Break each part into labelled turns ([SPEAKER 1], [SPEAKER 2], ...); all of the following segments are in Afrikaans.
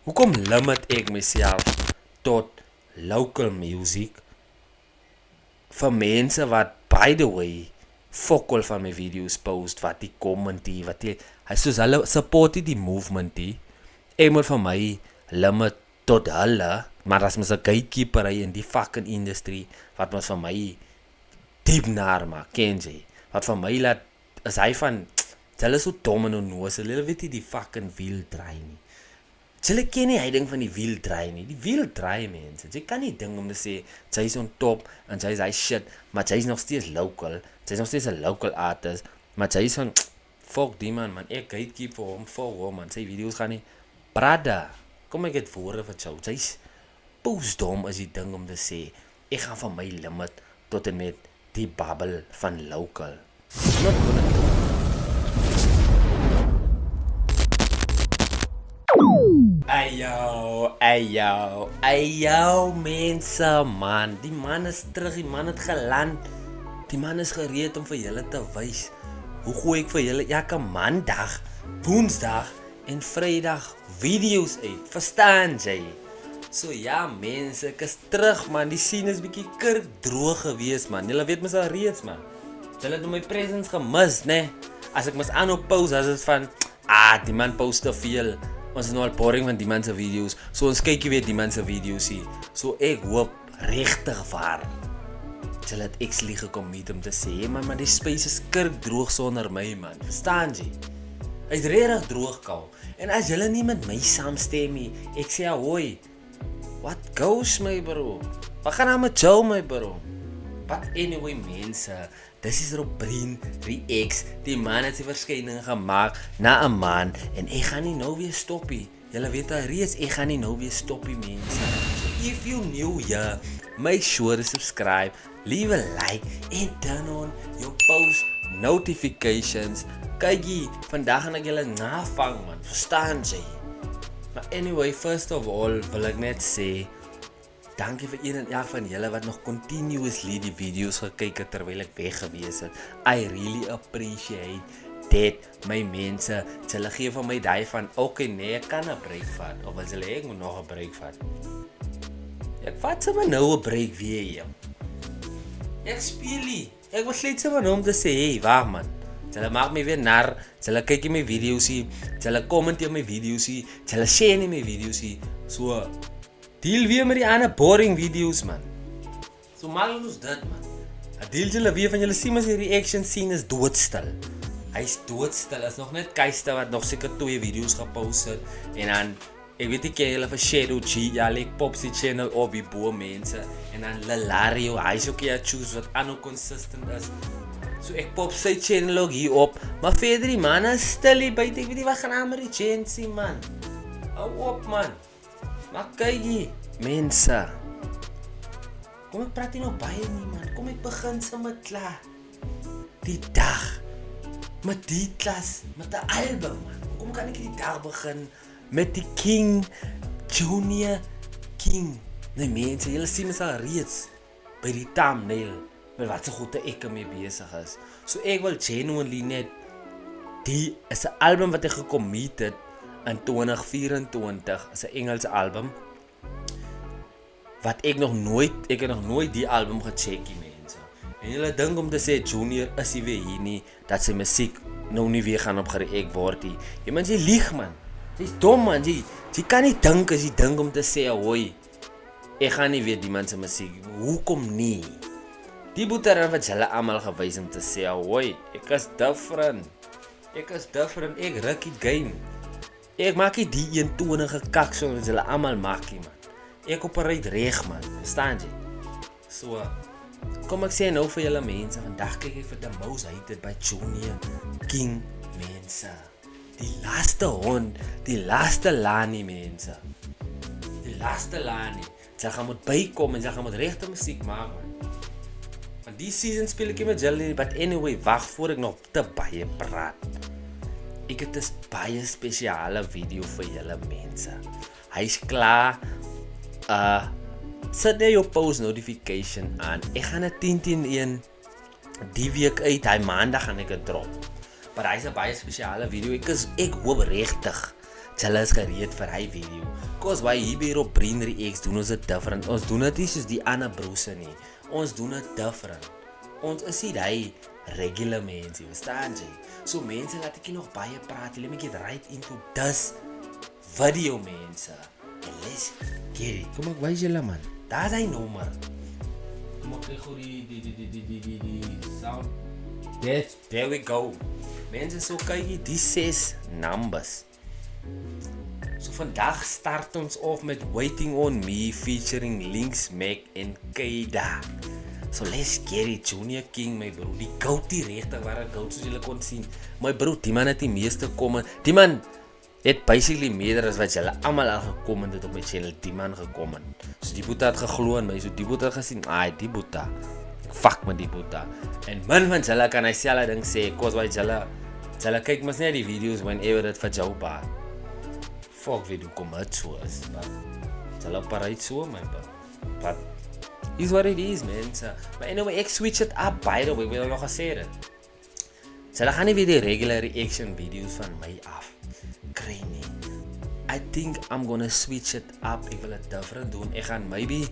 [SPEAKER 1] Hoekom limit ek myself tot local music vir mense wat, by the way, fokol van my videos post, wat die commentie, wat die, soos hulle support die movement die, ek moet vir my limit tot hulle, maar as mys 'n gatekeeper in die fucking industry, wat mys vir my diep naar maak, ken jy? Wat vir my laat, is hy van, hulle is so dom en onnozel, hulle weet nie die fucking wiel draai nie. Hulle ken nie hy ding van die wiel draai nie. Die wiel draai, mense. Jy kan nie ding om te sê, jy is on top, en jy is hy shit, maar jy is nog steeds local, jy is nog steeds 'n local artist, maar jy is van, fuck die man, ek gatekeep vir hom, fuck hom, man, sy video's gaan nie, brada, kom ek het woorde vir jou, jy is poesdom is die ding om te sê, ek gaan van my limit, tot en met die babbel van local. Not gonna do. Ayo, mense, man. Die man is terug, die man het geland. Die man is gereed om vir julle te wys. Hoe gooi ek vir julle elke maandag, woensdag en vrydag video's uit. Verstaan jy? So ja, mense, ek is terug, man. Die scene is bietjie kurkdroog gewees, man. Julle weet mos al reeds, man. Julle het my presence gemis, né? As ek mos aanhou post, as dit van, die man post te veel. Ons is nou al boring van die man se video's. So ons kyk weer die man se video's hier. So ek hoop regtig waar. Julle het actually gekom met om te sê, maar die space is kurkdroog sonder my, man. Verstaan jy? Hy is regtig droog kou. En as julle nie met my saamstem nie, ek sê ahoy. What goes, my bro? Wat gaan aan met jou, my bro? But anyway, mense, dis is Robin Reacts. Die man het sy verskyning gemaak na 'n maand en ek gaan nie nou weer stop nie. Julle weet al reeds, ek gaan nie nou weer stop nie, mense. So if you new here, make sure to subscribe, leave a like and turn on your post notifications. Kykie, vandag gaan ek julle navang, man. Verstaan jy? Maar anyway, first of all, wil ek net sê, dankie vir een en elk van julle wat nog continuously die video's gekyk het terwyl ek weg gewees het. I really appreciate that, my mense. Julle gee van my die van, okay, nee, ek kan 'n break vat, of as julle ek moet nog 'n break vat. Ek vat sommer nou 'n break weer, joh. Ek speel nie. Ek was net sommer nou om te sê, hey, wag man. Julle maak my weer nar, julle kyk in my video's hier, julle comment in my video's hier, julle share in my video's hier. So, deel weer met die ander boring video's, man. So maak ons dit, man. Deel julle weer van julle sien as die reaction scene is doodstil. Hy's doodstil, is nog net Keiste wat nog seker 2 video's gepost het. En dan, ek weet nie ken julle vir Shadow G, ja, like Popsy channel op die boe mense. En dan Lalario, hy's ook hier choose wat ano consistent is. So ek pop sy channel ook hier op, maar verder die man is stil hier buite, ek weet nie wat gaan aan met die Jensie, man. Hou op, man. Maar kyk hier, mense. Kom ek praat nie nog baie nie, man. Kom ek begin sommer klaar. Die dag, met die klas, met 'n album, man. Kom kan ek die dag begin met die King, Junior King. Nee, mense, julle sien mys al reeds by die thumbnail, met wat so goed ek mee besig is. So ek wil genuinely net, die is 'n album wat ek gecommit het in 2024, is 'n Engelse album, wat ek het nog nooit die album gecheck nie, mense. En julle dink om te sê, Junior is nie weer hier nie, dat sy musiek nou nie weer gaan op gereact word nie. Jy mens, jy lieg, man. Jy's dom, man. Jy kan nie dink as jy dink om te sê, hoi, ek gaan nie weer die man se musiek. Hoekom nie? Die boeterin wat julle almal gewys om te sê, hoi, ek is different. Ek ruk die game. Ek maak nie die eentonige kak soos julle almal maak nie, man. Ek operate reg, man. Verstaan jy? So, kom ek sê nou vir julle mense, vandag kyk ek vir the most hated by Junior King, mense. Die laaste hond, die laaste Lani, mense. Die laaste Lani. Sy gaan moet bykom en sy gaan moet regte musiek maak, man. Want die season speel ek nie met julle nie, but anyway, wag voor ek nog te baie praat. Ek het 'n baie spesiale video vir julle mense. Hy's klaar. Sit net jou post notification aan. Ek gaan 'n 10-10-1 die week uit, hy maandag gaan ek dit drop. Maar hy's 'n baie spesiale video. Ek hoop regtig julle is gereed vir hy video. Cause why hier by op Brain Reacts doen ons dit different. Ons doen dit nie soos die ander broers nie. Ons doen dit different. Ons is nie die regular mense, verstaan jy? So mense, laat ek nie nog baie praat. Let me get right into this video, mense. En let's get it. Kom ek wys julle, man. Daar is hy nommer. Kom ek krijg die sound. There we go. Mense, so kyk jy die 6 numbers. So vandag start ons af met Waiting on Me featuring Links, Mac en Keida. So let's get it, Junior King, my bro. Die goud die regtig waar ek goud soos julle kon sien. My bro, die man het die meeste komme. Die man het basically meer as wat julle almal al gekom het op my channel. Die man gekom het. So die boeta het geglo in my. So die boeta het gesien, die boeta. Fuck met die boeta. En min van julle kan hy selfe ding sê, cause wat julle kyk mos net die videos whenever dit vir jou baat. Fuck wie du kom uit so is. Julle parait so, my bro. But is what it is, man. So, but anyway, ek switch it up, by the way, wil nog gesê dit. So, dan gaan nie weer die regular reaction videos van my af. Kry nie. I think I'm gonna switch it up. Ek wil het different doen. Ek gaan maybe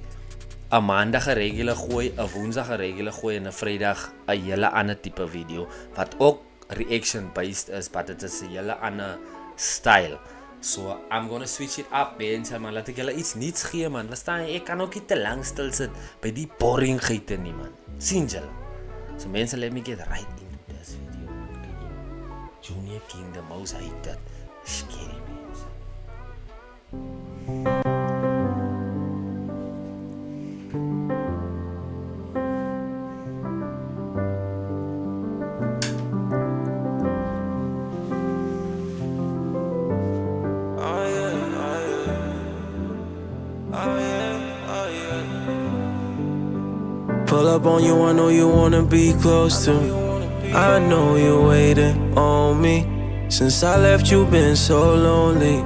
[SPEAKER 1] 'n maandag 'n regular gooi, 'n woensdag 'n regular gooi en 'n vrydag 'n hele ander tipe video wat ook reaction based is, but dit is 'n hele ander style. So, I'm gonna switch it up, mense, man. Laat ek julle iets niets gee, man. Verstaan jy? Ek kan ook nie te lang stil sit by die boringheid nie, man. Sien julle? So, mense, let me get right into this video. Junior King, the most hated. Scary, mense.
[SPEAKER 2] Pull up on you, I know you wanna be close to me. I know you're waiting on me. Since I left, you've been so lonely.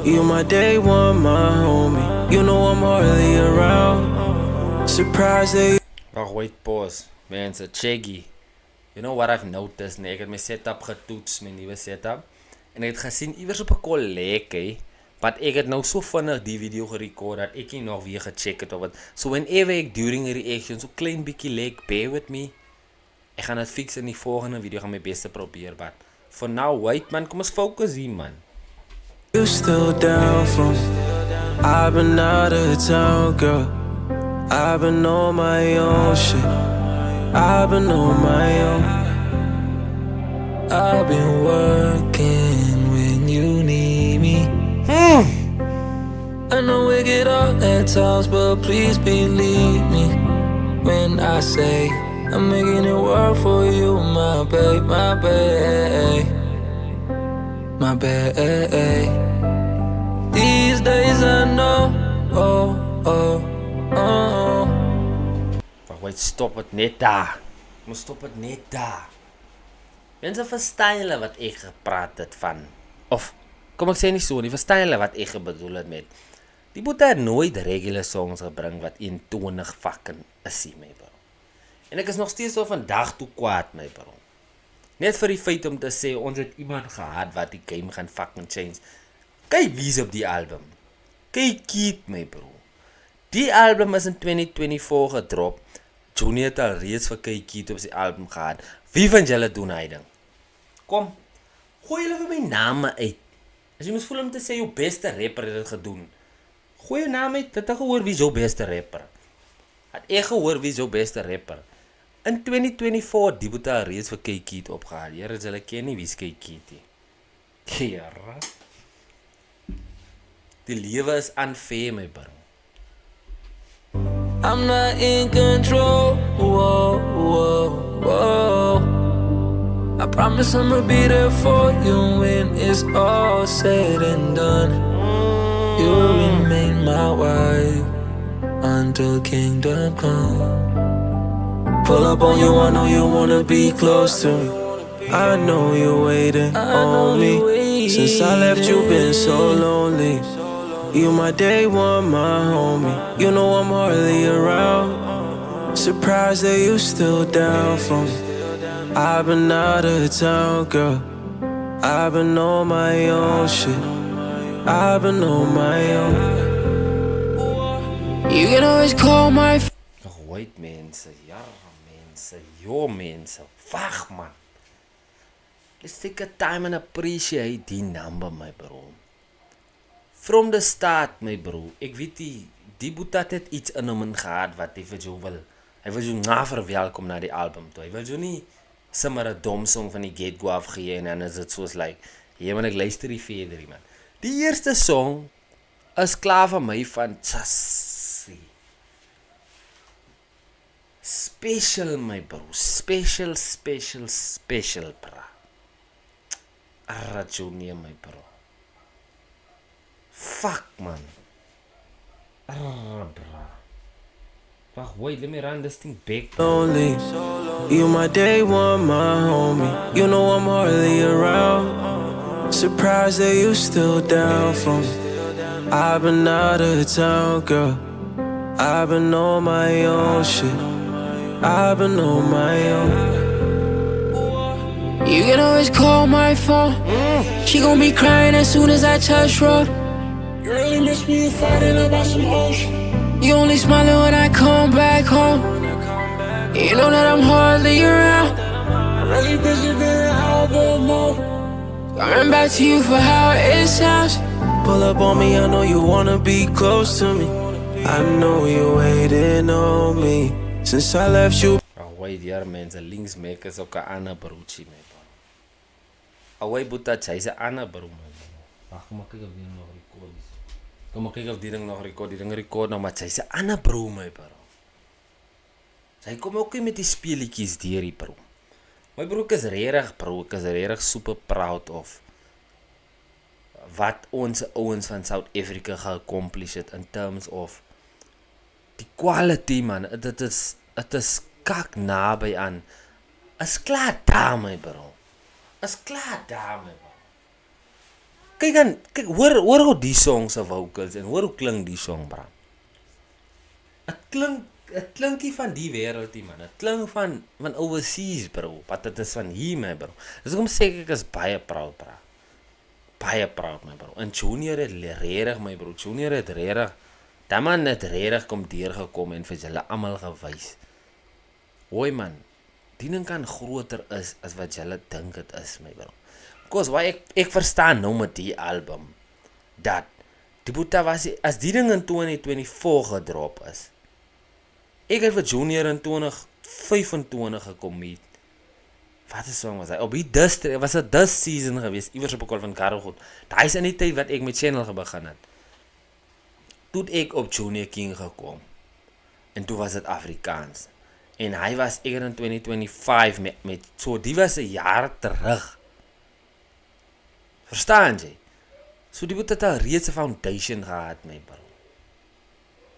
[SPEAKER 2] You my day one, my homie. You know I'm hardly around. Surprised that
[SPEAKER 1] Wacht, wait, pause. Mense, cheggy. You know what I've noticed, nee? Ek het my setup getoets, my nieuwe setup. En ek het gesien, iewers op 'n kollek, but ek het nou so vinnig die video gerecord dat ek nie nog weer gecheck het of wat. So whenever ek during a reaction so klein bietjie lek, bear with me. Ek gaan dit fix in die volgende video, gaan my beste probeer, but for now, wait man, kom ons focus hier man.
[SPEAKER 2] you still down for me. I've been out of town, girl. I've been on my own shit. I've been on my own. I've been working when you need me. I know we get up at times, but please believe me when I say I'm making it work for you, my babe, my babe, my babe. These days I know,
[SPEAKER 1] Wait, stop het net daar. Moet stop het net daar. Mense verstaan julle wat ek gepraat het van. Of, kom ek sê nie so nie, verstaan julle wat ek bedoel het met. Die boete het nooit regular songs gebring wat eentonig fucking is, my bro. En ek is nog steeds so vandag toe kwaad, my bro. Net vir die feit om te sê, ons het iemand gehad wat die game gaan fucking change. Kyk wie's op die album. Kyk Keith, my bro. Die album is in 2024 gedrop. Junior het al reeds vir Kyk Keith op sy album gehad. Wie van julle doen hy ding? Kom, gooi julle vir my name uit. As jy moes voel om te sê jou beste rapper het dit gedoen. Gooi jou naam uit, het ek gehoor wie is jou beste rapper. Het ek gehoor wie is jou beste rapper. In 2024 die boete al reeds vir Kyk Keith opgehaal. Hier is julle ken nie wie is Kyk Keith nie. Kera. Die lewe is unfair, my bro.
[SPEAKER 2] I'm not in control. Whoa, whoa, whoa. I promise I'ma be there for you when it's all said and done. You remain my wife until kingdom come. Pull up on you, I know you wanna be close to me. I know you're waiting on me. Since I left, you've been so lonely. You my day one, my homie. You know I'm hardly around. Surprised that you still down for me. I've been out of town, girl. I've been on my own shit. I've been on my own. You can always call my
[SPEAKER 1] Wait mense, ja mense, jo mense, wag man. Let's take a time and appreciate die number my bro. From the start my bro, ek weet die boeta het iets in hom gehad wat hy vir jou wil. Hy wil jou na verwelkom na die album toe. Hy wil jou nie sommer 'n dom song van die Get Go afgee en dan is dit soos like, jy moet ek luister die verder man. Die eerste song is klaar vir my van Chassie. Special my bro, special bra. Arra Junior my bro. Fuck man. Arra bra. Wag, wait, let me run this thing back.
[SPEAKER 2] lonely. You my day one, my homie. You know I'm hardly around. Surprised that you still down for me. I've been out of town, girl. I've been on my own shit. I've been on my own. You can always call my phone. She gon' be crying as soon as I touch road.
[SPEAKER 3] You really miss me, you fighting about some ocean.
[SPEAKER 2] You only smiling when I come back home. You know that I'm hardly around.
[SPEAKER 3] I'm really busy doing album mode.
[SPEAKER 2] Coming back to you for how it sounds. Pull up on me, I know you wanna be close to me. I know you waiting on me. Since I left you.
[SPEAKER 1] Away hier mense, links makers ook 'n ander broodjie my bro. Away boeta, hy's 'n ander bro my bro. Wag, kom ek kyk of die ding nog rekord is. Kom ek kyk of die ding nog rekord, die ding rekord nou, maar hy's 'n ander bro my bro. Hy kom ook nie met die speletjies deur die bro. My bro is regtig bro, ek is regtig super proud of wat ons ouens van South Africa geaccomplish het in terms of die quality man, dit is kak naby aan. Is klaar daar my bro. Is klaar daar my bro. Kyk hoor hoe die song se vocals en hoor hoe klink die song bro. Het klink nie van die wêreld nie man. Dit klink van overseas bro. Wat dit is van hier my bro. Dis hoekom sê ek is baie proud bro. Baie proud my bro. En Junior het regtig my bro. Junior het regtig dat man het regtig kom deurgekom en vir julle almal gewys. Hoi man, die ding kan groter is as wat julle dink dit is my bro. Because why ek verstaan nou met die album dat die boeta was as die ding in 2024 gedrop is. Ek het vir Junior in 2025 gekom met wat 'n song was hy? Op die was 'n dust season geweest iewers op 'n kol van Karel goed. Daai is in die tyd wat ek met channel begin het. Toe ek op Junior King gekom. En toe was dit Afrikaans. En hy was eer in 2025 met so die was 'n jaar terug. Verstaan jy? So die moet dit al reeds 'n foundation gehad my bro.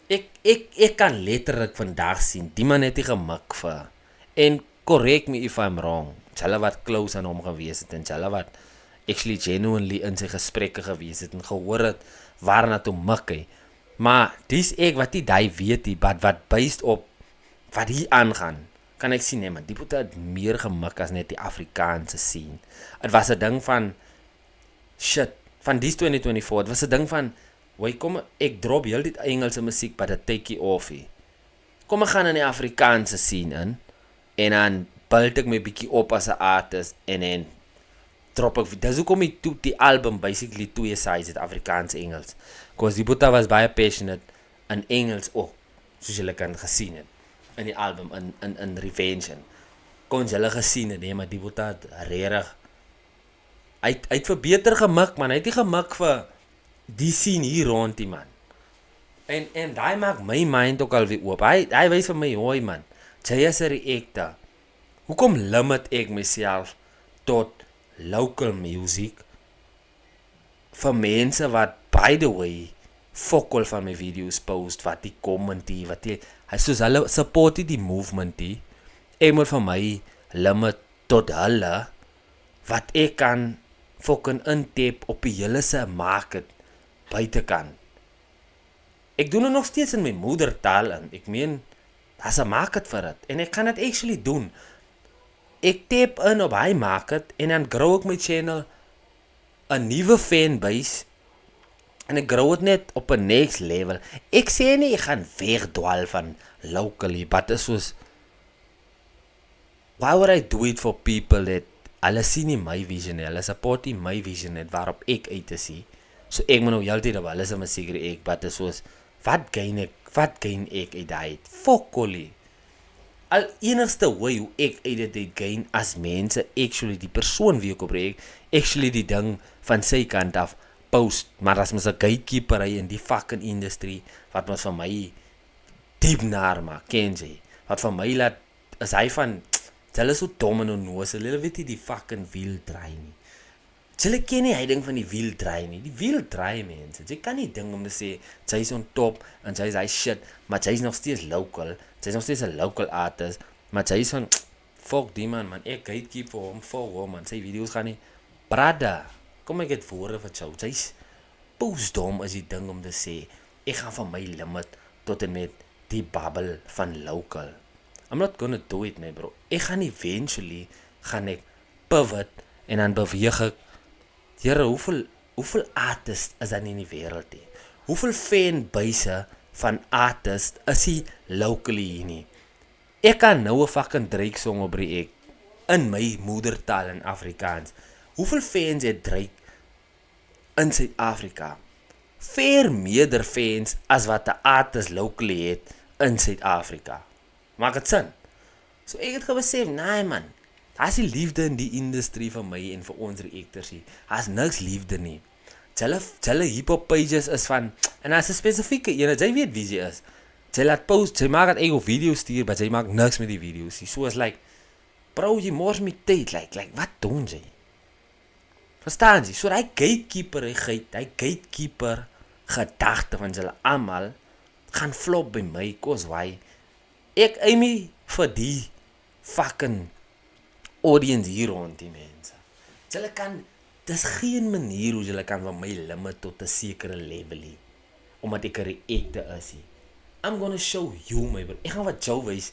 [SPEAKER 1] Ek kan letterlik vandag sien die man het hy gemik vir. En correct me if I'm wrong. Hulle wat close aan hom gewees het en hulle wat actually genuinely in sy gesprekke gewees het en gehoor het waarna toe mik hy. Maar dis ek wat die daai weet die wat based op wat hier aangaan. Kan ek sien nee man, die boete het meer gemik as net die Afrikaanse scene. Dit was 'n ding van shit, van die 2024, dit was 'n ding van why kom ek drop heel die Engelse musiek but dit take you off hier. Kom ek gaan in die Afrikaanse scene in en dan build ek my bietjie op as 'n artist en dan drop ek dis hoekom die album basically twee sides het Afrikaans Engels. Because die boeta was baie passionate in Engels ook, soos julle kan gesien het in die album in Revenge. Kon julle gesien het, nee, maar die boeta het regtig hy het vir beter gemik man, hy het nie gemik vir die scene hier rond die man. En daai maak my mind ook al weer oop. Hy wys vir my, hoi man, jy is 'n reactor. Hoekom limit ek myself tot local music vir mense wat by the way fokol van my videos post, wat die commentie, wat die hy soos hulle support die movement die. Ek moet vir my limit tot hulle wat ek kan fucking intap op die hele se market buitekant. Ek doen dit nog steeds in my moedertaal en ek meen daar's 'n market vir dit en ek kan dit actually doen. Ek tap in op hy market en dan grow ek my channel 'n nuwe fanbase En ek grow het net op 'n next level. Ek sê nie ek gaan wegdwaal van locally, but is soos why would I do it for people that hulle sien nie my vision nie, hulle support nie my vision net waarop ek uit te sien. So ek moet nou heeltyd op hulle se musiek ek, but is soos wat gain ek uit daai? Fokkolie. Al enigste way hoe ek uit dit gain as mense actually die persoon wie ek opreek, actually die ding van sy kant af post, maar as mens 'n gatekeeper in die fucking industry wat mens vir my diep naar maak, ken jy? Wat vir my laat is hy van hulle is so dom en onnoos, hulle weet nie die fucking wiel draai nie. Hulle ken nie hy ding van die wiel draai nie. Die wiel draai mense. Jy kan nie ding om te sê sy is on top en sy is hy shit, maar sy is nog steeds local. Sy is nog steeds 'n local artist, maar sy is van fuck die man, ek gatekeep vir hom, fuck hom, man. Sy video's gaan nie brada. Kom ek het woorde vir jou. Sy's poesdom is die ding om te sê ek gaan van my limit tot en met die babbel van local. I'm not gonna do it, my bro. Ek gaan eventually gaan ek pivot en dan beweeg ek. Here, hoeveel artists is daar in die wêreld nie? Hoeveel fanbase van artists is hy locally hier nie? Ek kan nou 'n fucking Drake song opbreek in my moedertaal in Afrikaans. Hoeveel fans het Drake in Suid-Afrika? Veel meerder fans as wat 'n artist locally het in Suid-Afrika. Maak dit sin? So ek het gebesef, nee man, daar's die liefde in die industrie van my en vir ons reactors hier. Daar's niks liefde nie. Hulle hip-hop pages is van, en as 'n spesifieke een, jy weet wie sy is. Sy laat post, sy maak 'n eie video stuur, maar sy maak niks met die video's. So is like, bro, jy mors my tyd, like wat doen jy? Verstaan jy? So hy gatekeeper gedagte van hulle almal gaan flop by my, cause why? Ek aimie vir die fucking audience hier rond die mense. Hulle kan, dis geen manier hoe hulle kan van my limit tot 'n sekere level hê, omdat ek 'n reactor is hier. I'm gonna show you, my bro. Ek gaan wat jou wys,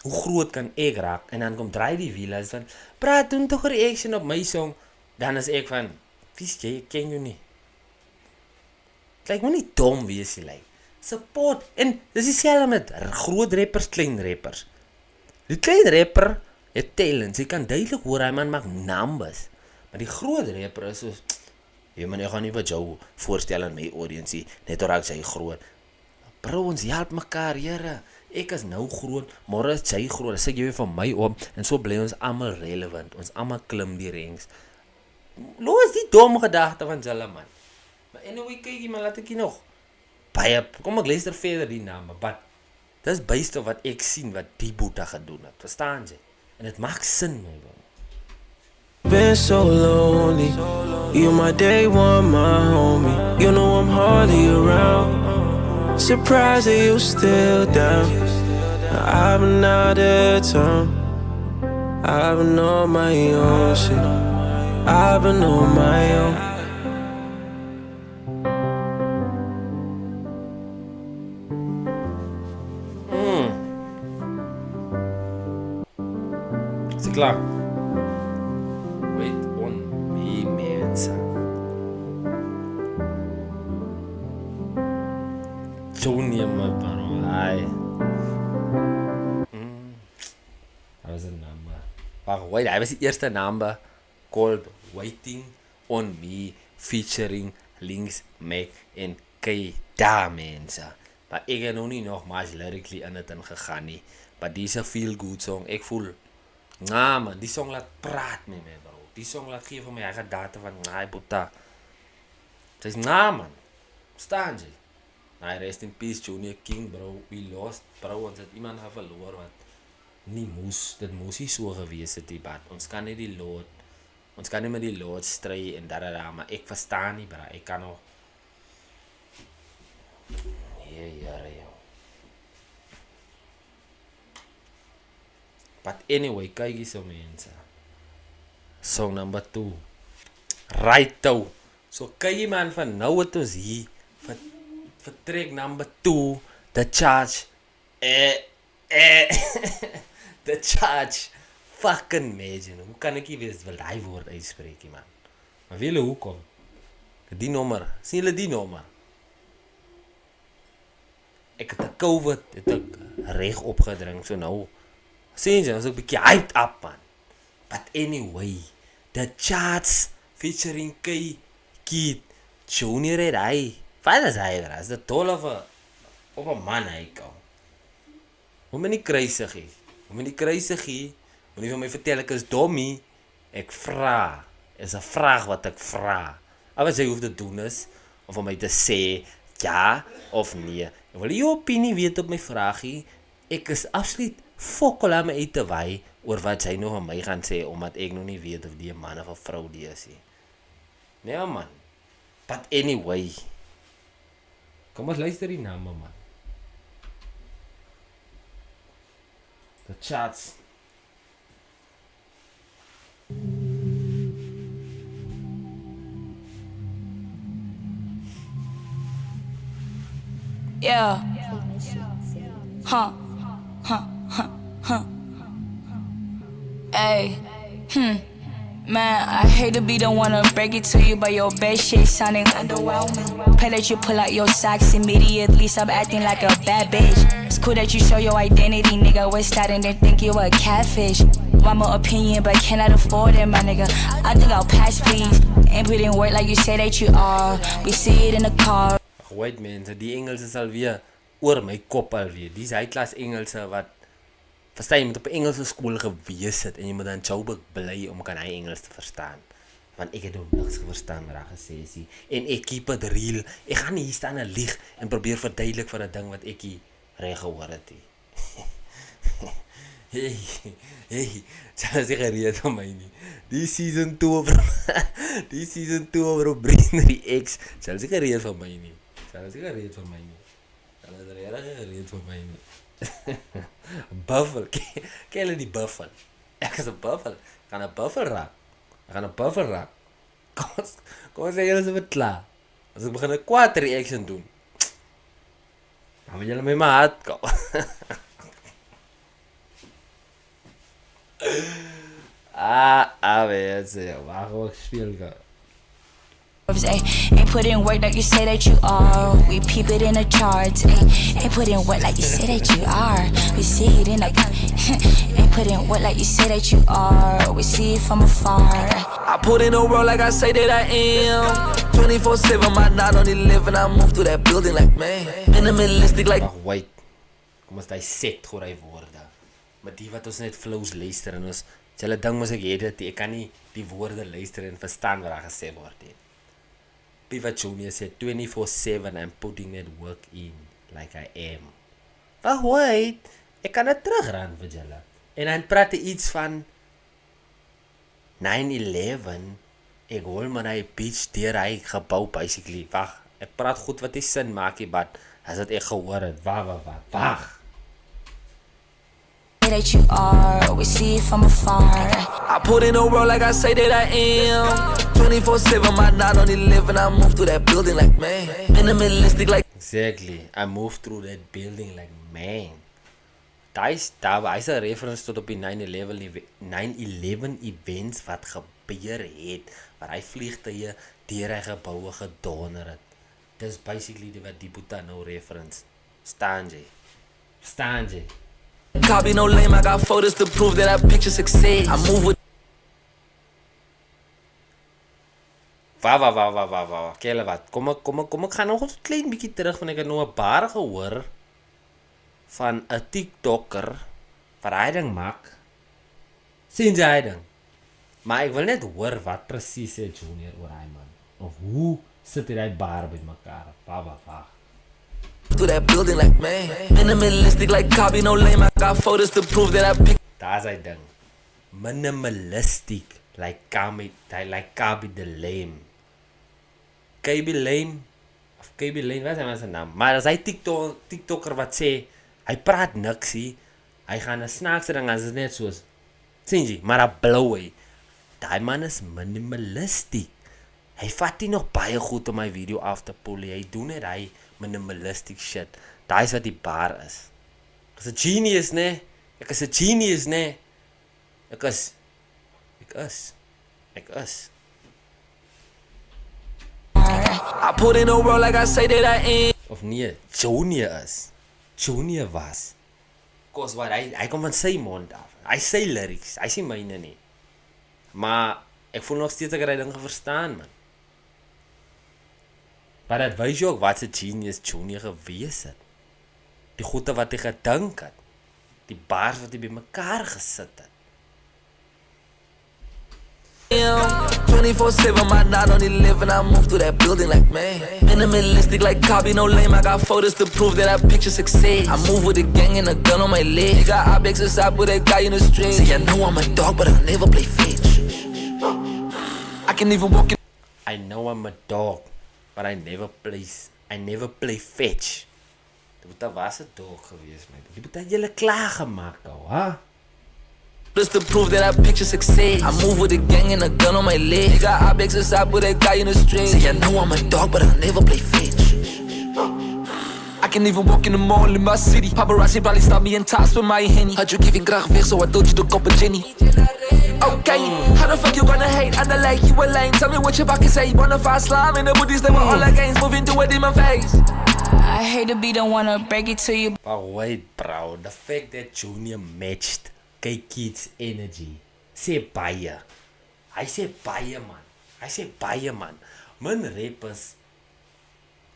[SPEAKER 1] hoe groot kan ek raak, en dan kom draai die wiele, van, praat, doen toch 'n reaction op my song, dan is ek van, vies jy, ek ken jou nie. Like, moet nie dom wees jy, like. Support, en dis dieselfde met groot rappers, klein rappers. Die klein rapper het talent, jy kan duidelik hoor, hy man maak numbers, maar die groot rapper is soos, jy man, ek gaan nie wat jou voorstel aan my audience, net raak sy groot. Bro, ons help mekaar, jare, ek is nou groot, môre is jy groot, as ek jy weer van my op, en so bly ons almal relevant, ons almal klim die ranks. Los die dom gedagte van julle man. Maar anyway, kyk jy man, laat ek jy nog. Baie, kom ek luister verder die name, but dis based op wat ek sien, wat die boeta gedoen het, verstaan jy? En het maak sin, my bro.
[SPEAKER 2] Been so lonely. You my day one, my homie. You know I'm hardly around. Surprised that you still down. I've been out of town. I've been on my own shit. I've been on my own.
[SPEAKER 1] Is dit klaar? Wait on me, mense. Junior, my bro. Hi. That was a number. Wacht, wait, hij was die eerste number called Waiting on Me featuring Links, Mac en K-Da, mense. Maar ek het nou nie nog maar lyrically in het ingegaan nie. Maar die is 'n feel good song. Ek voel, man, die song laat praat met my, bro. Die song laat gee vir my eigen data van, boeta. Het is, man. Staan jy? Rest in peace, Junior King, bro. We lost, bro. Ons het iemand gaan verloor wat nie moes. Dit moes nie so gewees het, die bad. Ons kan nie die Lord, ons kan nie met die Lord stry en daar, maar ek verstaan nie, bro. Ek kan nog. Jare, joh. But anyway, kyk hier so mense. Song number 2. Right toe. So kyk jy man, van nou het ons hier vir track number 2, The Charge. The Charge. Fucking imagine. Hoe kan ek nie weet wil die woord uitspreek, man? Maar weet julle hoekom? Die nommer. Sien julle die nommer? ek het 'n COVID, het ek reg opgedrink so nou. Sien jy, ons is 'n bietjie hyped up man. But anyway, the charts featuring Kid Junior het hy. Wat is hy daar? Is dit tol of 'n man hy kom? Moet my nie kruisig hê. Moenie vir my vertel ek is dommie. Ek vra. Is 'n vraag wat ek vra. Wat jy hoef te doen is om vir my te sê ja of nee. Ek wil jou opinie weet op my vraagie. Ek is absoluut fokol aan my uit te wy oor wat jy nou aan my gaan sê omdat ek nog nie weet of die 'n man of 'n vrou die is nie. Nee man. But anyway. Kom ons luister die name man. The charts.
[SPEAKER 4] Yeah. Hey. Man, I hate to be the one to break it to you, but your best shit sounding underwhelming. Play that you pull out your socks immediately, stop acting like a bad bitch. It's cool that you show your identity, nigga. We're starting to think you a catfish. Want my opinion, but cannot afford it, my nigga. I think I'll pass, please. Ain't put in work like you say that you are. We see it in the car.
[SPEAKER 1] Wait mense, die Engels is alweer oor my kop alweer. Dis high-class Engelse wat verstaan jy moet op 'n Engelse skool gewees het en jy moet dan Joburg bly om kan hy Engels te verstaan. Want ek het nog niks verstaan wat daar gesê is nie. En ek keep it real. Ek gaan nie hier staan en lieg en probeer verduidelik vir 'n ding wat ek nie reg gehoor het nie. Hey, jy is gereed vir my nie. Die season 2 oor Britney X, jy is gereed vir my nie. Jy is gereed vir my nie. Buffel, ken jy die buffel? Ek is 'n buffel. Ek gaan 'n buffel raak. Kom ons sê julle is weer klaar. As ek begin 'n kwaad reaction doen. Dan wil julle my maat kom. Weet jy, waarom ek speel ga?
[SPEAKER 4] Ain't put in work like you say that you are. We peep it in the charts. Ain't put in work like you say that you are. We see it in the ain't put in work like you say that you are. We see it from afar.
[SPEAKER 2] I put in a world like I say that I am. 24/7, my night only live and I move through that building like man. Minimalistic like.
[SPEAKER 1] Wag, wait. Kom ons daai set hoor hy woorde. Maar die wat ons net flows luister en ons julle ding mos ek het dit, ek kan nie die woorde luister en verstaan wat daar gesê word nie. Piva Junior said 24/7 I'm putting that work in like I am. But wait, ek kan dit terugran vir julle. En dan praat hy iets van 9/11. Ek hoor maar hy pitch deur hy gebou basically. Wag, ek praat goed wat hy sin maak hier, but as dit ek gehoor het. Wag.
[SPEAKER 4] That you are, we see it from afar.
[SPEAKER 2] I put in a world like I say that I am. 24/7, my night only live and I move through that building like man. Minimalistic like.
[SPEAKER 1] Exactly. I move through that building like man. Daar is 'n reference tot op die 9/11 events wat gebeur het waar hy vliegtye deur hy geboue gedonder het. Dis basically wat die Boeta nou reference. Staan jy.
[SPEAKER 2] Copy no lame, I got photos to prove that I picture success. I move with.
[SPEAKER 1] Wa. Kelle wat. Kom ek gaan nog 'n klein bietjie terug want ek het nou 'n bar gehoor van 'n TikToker wat hy ding maak. Sien jy hy ding? Maar ek wil net hoor wat presies sê Junior oor hy man. Of hoe sit hy bar by mekaar? Wa.
[SPEAKER 2] Through that building like man. Minimalistic like copy no lame, I got photos to prove that I pick.
[SPEAKER 1] Daar's hy ding. Minimalistic like copy the lame. KB Lane, wat is sy naam? Maar as hy TikToker wat sê, hy praat niksie, hy gaan 'n snaakse ding as dit net soos, sien jy, maar 'n blou hy. Daai man is minimalistic. Hy vat nie nog baie goed om my video af te pull. Hy doen net hy minimalistic shit. Daai is wat die bar is. Ek is 'n genius, né? Ek is.
[SPEAKER 2] I put in a world like I say that I am.
[SPEAKER 1] Of nee, Junior is. Junior was. Kos wat hy kom van sy mond af. Hy sê lyrics, hy sê myne nie. Maar ek voel nog steeds ek het hy dinge verstaan man. Maar dit wys jy ook wat 'n genius Junior gewees het. Die goeie wat hy gedink het. Die bars wat hy bymekaar gesit het.
[SPEAKER 2] 24/7, my not only live and I move through that building like man. Minimalistic like copy, no lame. I got photos to prove that I picture success. I move with a gang and a gun on my leg. They got objects aside with a guy in the street. Say I know I'm a dog, but I'll never play fetch. I can even walk in.
[SPEAKER 1] I know I'm a dog, but I never play fetch. Dit was 'n dog gewees my. Jy het julle klaar gemaak ou, hè?
[SPEAKER 2] Just to prove that I picture success. I move with a gang and a gun on my leg. They got objects aside with a guy in the street. Say I know I'm a dog, but I'll never play fetch. I can even walk in the mall in my city. Paparazzi probably stop me in tops with my henny. Had you giving graag weg, so I told you to cop a Jenny. Okay, how the fuck you gonna hate? And I like you a lame. Tell me what your back can say. You wanna fight slime in the booties, they were all against. Moving to a demon face.
[SPEAKER 4] I hate to be the one to break it to you.
[SPEAKER 1] But wait bro, the fact that Junior matched K-Kid's energy. Sê baie. Hy sê baie man. Min rappers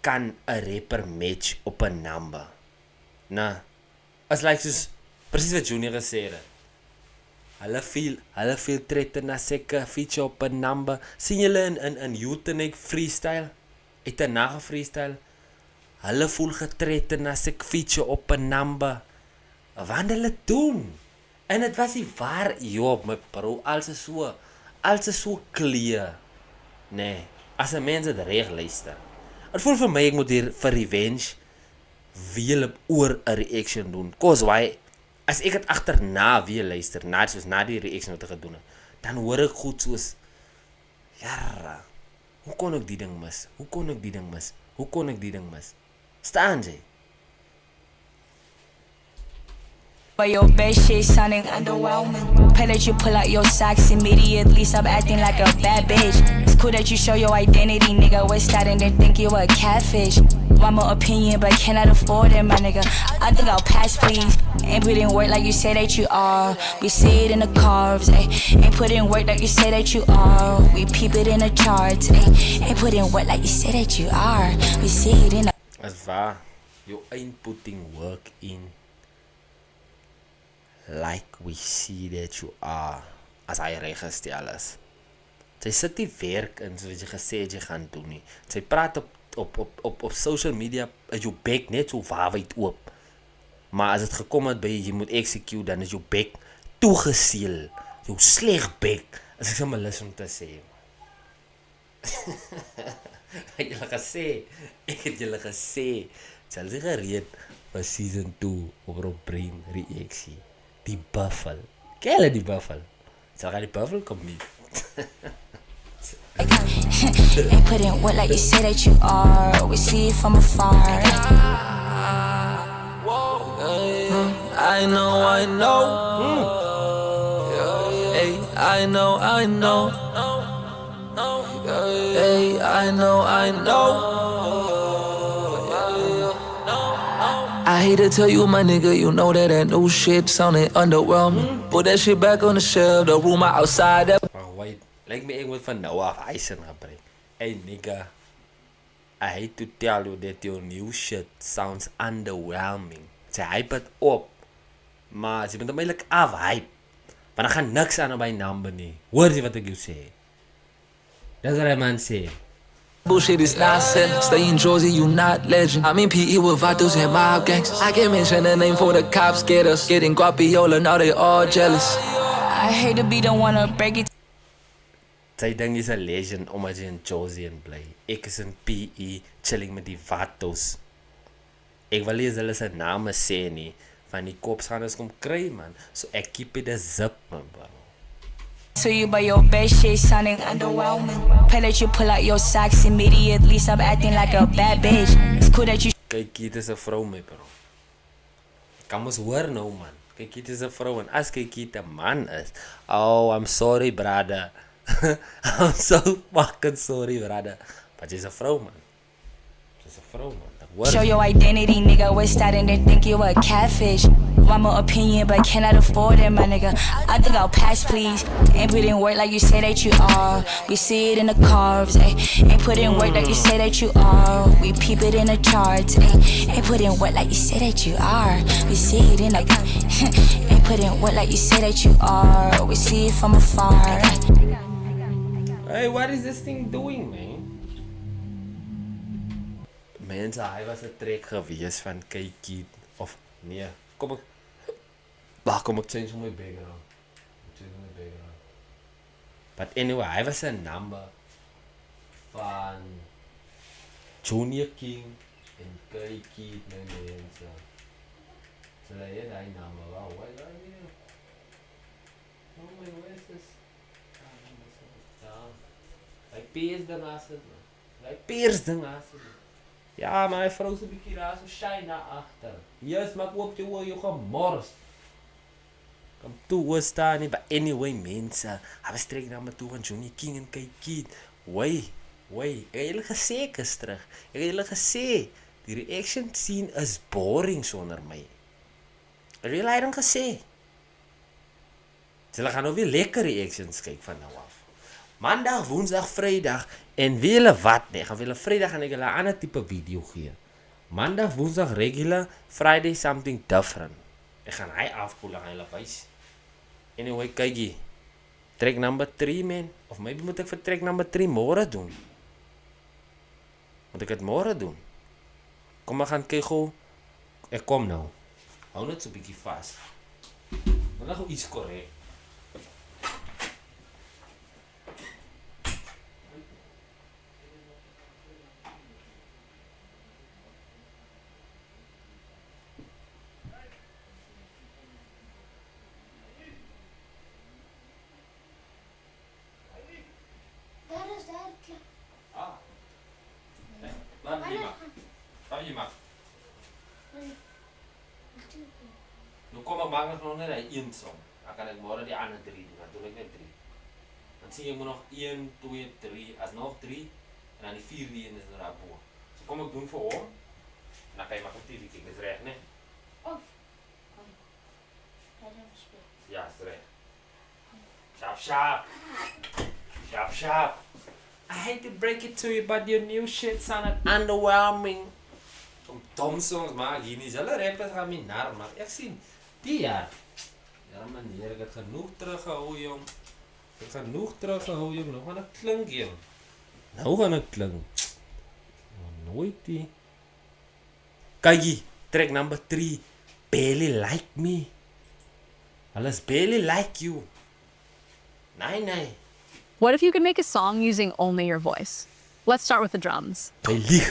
[SPEAKER 1] kan 'n rapper match op 'n number. Nah. As like soos presies wat Junior gesê het. Hulle feel threatened na seker feature op 'n number. Sien julle in Youthnik freestyle? Het 'n nage freestyle. Hulle voel getreten na seker feature op 'n number. Wat hulle doen? En dit was nie waar, joh, my bro, alles is so clear. Nee, as 'n mens dit reg luister. Het voel vir my ek moet hier vir revenge weer oor 'n reaction doen. Cause why? As ek dit agterna weer luister, na die reaction wat ek gedoen het, dan hoor ek goed soos ja, hoe kon ek die ding mis? Staan jy?
[SPEAKER 4] But your best shit sounding underwhelming. Pray that you pull out your socks immediately. Stop acting like a bad bitch. It's cool that you show your identity, nigga. We're starting to think you a catfish. Want my opinion, but cannot afford it, my nigga. I think I'll pass, please. Ain't put in work like you say that you are. We see it in the carves, ayy. Ain't put in work like you say that you are. We peep it in the charts, ayy. Ain't put in work like you say that you are. We see it in the.
[SPEAKER 1] As waar, you ain't putting work in. Like we see that you are, as hy reggestel is. Sy sit die werk in soos jy gesê het jy gaan doen nie. Sy praat op social media, is jou bek net so wawyd oop. Maar as dit gekom het by jy moet execute, dan is jou bek toegeseel. Jou sleg bek, as ek sommer lus om te sê. Ek het julle gesê, sal sy gereed vir season 2 op Rob Brain reaksie. Die Buffel. Ken hulle die Buffel? Sal gaan die Buffel kom nie.
[SPEAKER 4] Ain't put in work like you say that you are. We see it from afar.
[SPEAKER 2] I know. Hey, I know. Hey, I know. I hate to tell you, my nigga, you know that new shit sounding underwhelming. Put that shit back on the shelf, the room outside.
[SPEAKER 1] Maar wait, like me ek moet van nou af eisen gebruik. Hey nigga, I hate to tell you that your new shit sounds underwhelming. Sy hype het op, maar sy moet onmiddellik afhype. Want daar gaan niks aan op my number nie. Hoor jy wat ek jou sê? Dis wat hy man sê.
[SPEAKER 2] Bullshit is nonsense. Stay in Jersey, you not legend. I'm in PE with Vatos and mob gangs. I can't mention the name for the cops get us. Getting guapiola, now they all jealous.
[SPEAKER 4] I hate to be the one to break it.
[SPEAKER 1] Sy ding is 'n legend omdat jy in Jersey bly. Ek is in PE chilling met die Vatos. Ek wil nie hulle se name sê nie, van die cops gaan ons kom kry man. So ek keep it a zip man bro.
[SPEAKER 4] To you, but your best shit sounding underwhelming. Pray that you pull out your socks immediately. Stop acting like a bad bitch. It's cool that you.
[SPEAKER 1] Kyk, dit is 'n vrou my bro. Kan ons hoor nou man. Kyk, dit is 'n vrou en as kyk dit 'n man is. Oh, I'm sorry brother. I'm so fucking sorry brother. Maar jy's 'n vrou man. Jy's 'n vrou man.
[SPEAKER 4] Show your identity, nigga. We're starting to think you a catfish. Want my opinion, but cannot afford it, my nigga. I think I'll pass, please. Ain't put in work like you say that you are. We see it in the carves, ayy. Ain't put in work like you say that you are. We peep it in the charts, ayy. Ain't put in work like you say that you are. We see it in the ain't put in work like you say that you are. We see it from afar.
[SPEAKER 1] Hey, what is this thing doing, man? Mense, hy was 'n trek gewees van Kykie of nee, kom ek change my background. But anyway, hy was 'n number van Junior King en Kykie, my mense. So hy number, wow, why here? Oh my, where is this? Hy peers ding as dit, man. Hy peers ding as dit. Ja, maar hy vrou se bietjie daar so shine na agter. Yes, maak oop jou oë, jy gemors. Kom toe, oor staan nie, but anyway, mense, hy was trek na my toe van Johnny King en Kykie. Wai, ek het julle gesê gister. Ek het julle gesê, die reaction scene is boring sonder my. Ek het julle dan gesê. Julle gaan nou weer lekker reactions kyk van nou af. Maandag, Woensdag, Vrydag en weet julle wat nee, gaan julle Vrydag en ek julle 'n ander tipe video gee. Maandag, Woensdag regular, Friday something different. Ek gaan hy afkoel en julle wys. Anyway, kykie. Track number 3 man, of maybe moet ek vir track number 3 môre doen. Moet ek dit môre doen? Kom maar gaan kyk gou. Ek kom nou. Hou net so 'n bietjie vas. Dan gou iets korrek. Laat je maar. Nu kom ik maak nog net een som. Dan kan ik morgen die andere 3 doen. Dan doe ik net 3. Dan zie je nog 1, 2, 3. Als nog 3. En dan die 4 die in is er daarboven. Zo kom ik doen voor hom. En dan kan je maar op TV kijken. Dat is recht, nee?
[SPEAKER 5] Of.
[SPEAKER 1] Ja, is recht. Sharp. Sharp. I hate to break it to you, but your new shit sounded underwhelming. Om dom songs maak hier nie. Hulle rappers gaan my nar, maar ek sien die jaar. Ja meneer, ek het genoeg teruggehou jong. Nou gaan ek klink jong. Nooit die. Kykie, track number 3. Barely like me. Alles barely like you. Nee.
[SPEAKER 6] What if you could make a song using only your voice? Let's start with the drums.
[SPEAKER 1] Hy lieg.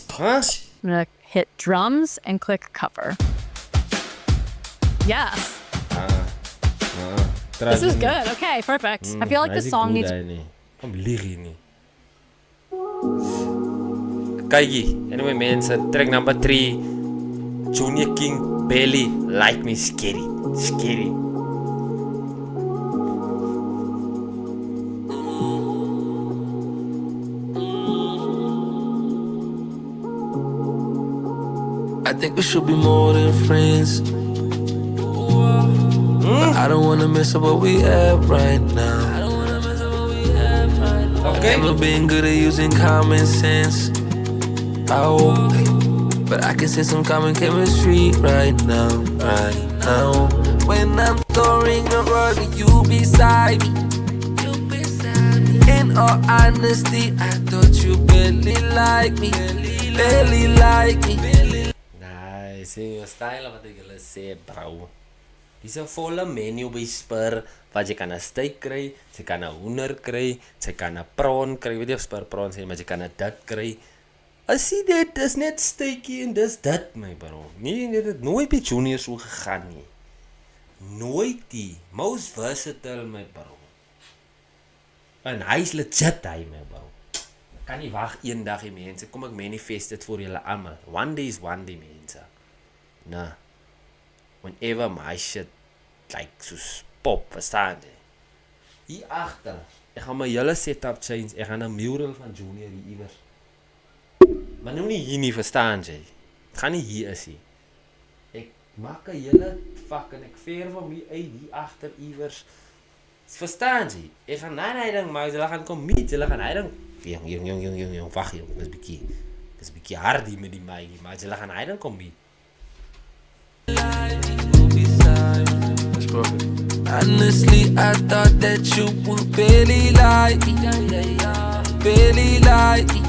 [SPEAKER 1] Huh?
[SPEAKER 6] I'm gonna hit drums and click cover. Yes. This is good. Okay, perfect. I feel like this song needs...
[SPEAKER 1] Kom lieg hier nie. Kykie, anyway mense, track number 3. Junior King, Barely Like Me, Scary.
[SPEAKER 2] I think we should be more than friends. But I don't wanna mess up what we have right now.
[SPEAKER 1] Okay.
[SPEAKER 2] Never been good at using common sense. Oh, but I can see some common chemistry right now. When I'm throwing a rug, you beside me. In all honesty, I thought you barely like me.
[SPEAKER 1] Nice, your style wat ek julle sê, bro. Dis 'n volle menu by Spur wat jy kan 'n steak kry, jy kan 'n hoender kry, jy kan 'n prawn kry. Weet jy of Spur prawn sê, maar jy kan 'n dit kry. As jy dit is net steakie en dis dit my bro. Nee, dit nooit by Junior so gegaan nie. Nooit die. Most versatile my bro. En hy's legit hy my bro. Kan nie wag eendag die mense. Kom ek manifest dit vir julle almal. One day is one day mense. Nah. Whenever my shit like soos pop, verstaan jy? Hier agter. Ek gaan my hele setup change. Ek gaan 'n mural van Junior hier iewers. Maar nou nie hier nie, verstaan jy? Het gaan nie hier is nie. Ek maak 'n hele fucking ek veer van my uit hier agter iewers. Verstaan jy? Ek gaan na ding maar hulle gaan kom meet, hulle gaan hy ding. Jong, wag jong, dis bietjie hard hier met die maatjie, maar hulle gaan hy ding kom meet.
[SPEAKER 2] Honestly, I thought that you would barely like me. Barely like me.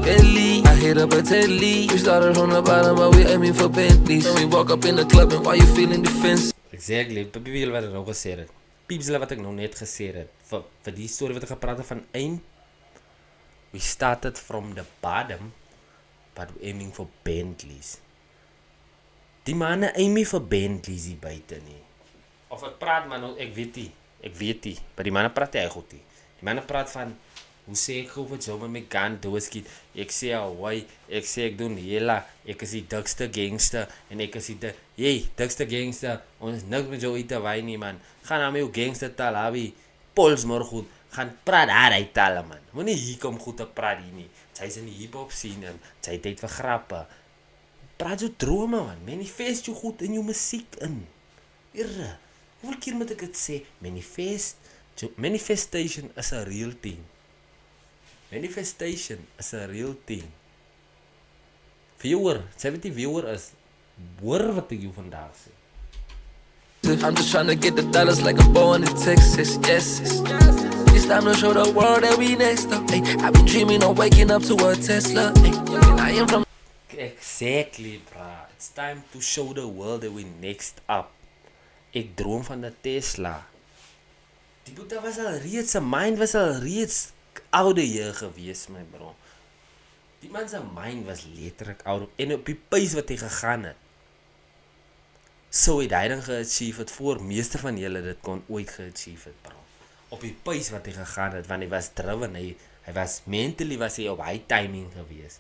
[SPEAKER 2] Barely. I hit up a telly. We started from the bottom, but we aiming for Bentleys. When we walk up in the club and why you feeling defensive?
[SPEAKER 1] Exactly, Papi wil wat ek nou gesê het. Pieps wat ek nou net gesê het. Vir die storie wat ek gepraat het van eind. We started from the bottom, but we aiming for Bentleys. Die manne aim nie vir Bentleys hier buite nie. Of ek praat maar nou, ek weet nie. Maar die manne praat hy goed nie. Die manne praat van, hoe sê ek hoe wat jou met my gun doodskiet. Ek sê Hawaii, ek sê ek doen hela, ek is die dikste gangster, en ek is die, dikste gangster, ons niks met jou uit te waai nie man. Gaan na my jou gangster taal, habi, pols maar goed, gaan praat daar uit taal man. Moet nie hier kom goed te praat hier nie. Sy is in die hip-hop scene, sy het tyd vir grappe. Praat jou drome man, manifest jou goed in jou musiek in. Irre. Hoeveel keer moet ek het sê, manifestation is a real thing. Manifestation is a real thing. Viewer, sê wat die viewer is, hoor wat ek jou vandag sê.
[SPEAKER 2] I'm just trying to get the dollars like I'm born in Texas, yes. It's time to show the world that we next up. Ay, I've been dreaming of waking up to a Tesla. Ay, I am from
[SPEAKER 1] Exactly, bra. It's time to show the world that we next up. Ek droom van 'n Tesla. Die boete was al reeds, sy mind was al reeds oude hier gewees, my bro. Die man se mind was letterlik oud en op die pace wat hy gegaan het. So het hy dan ge-achieve het voor meeste van julle dit kon ooit ge-achieve het, bro. Op die pace wat hy gegaan het, want hy was driven, hy was mentally was hy op high timing gewees.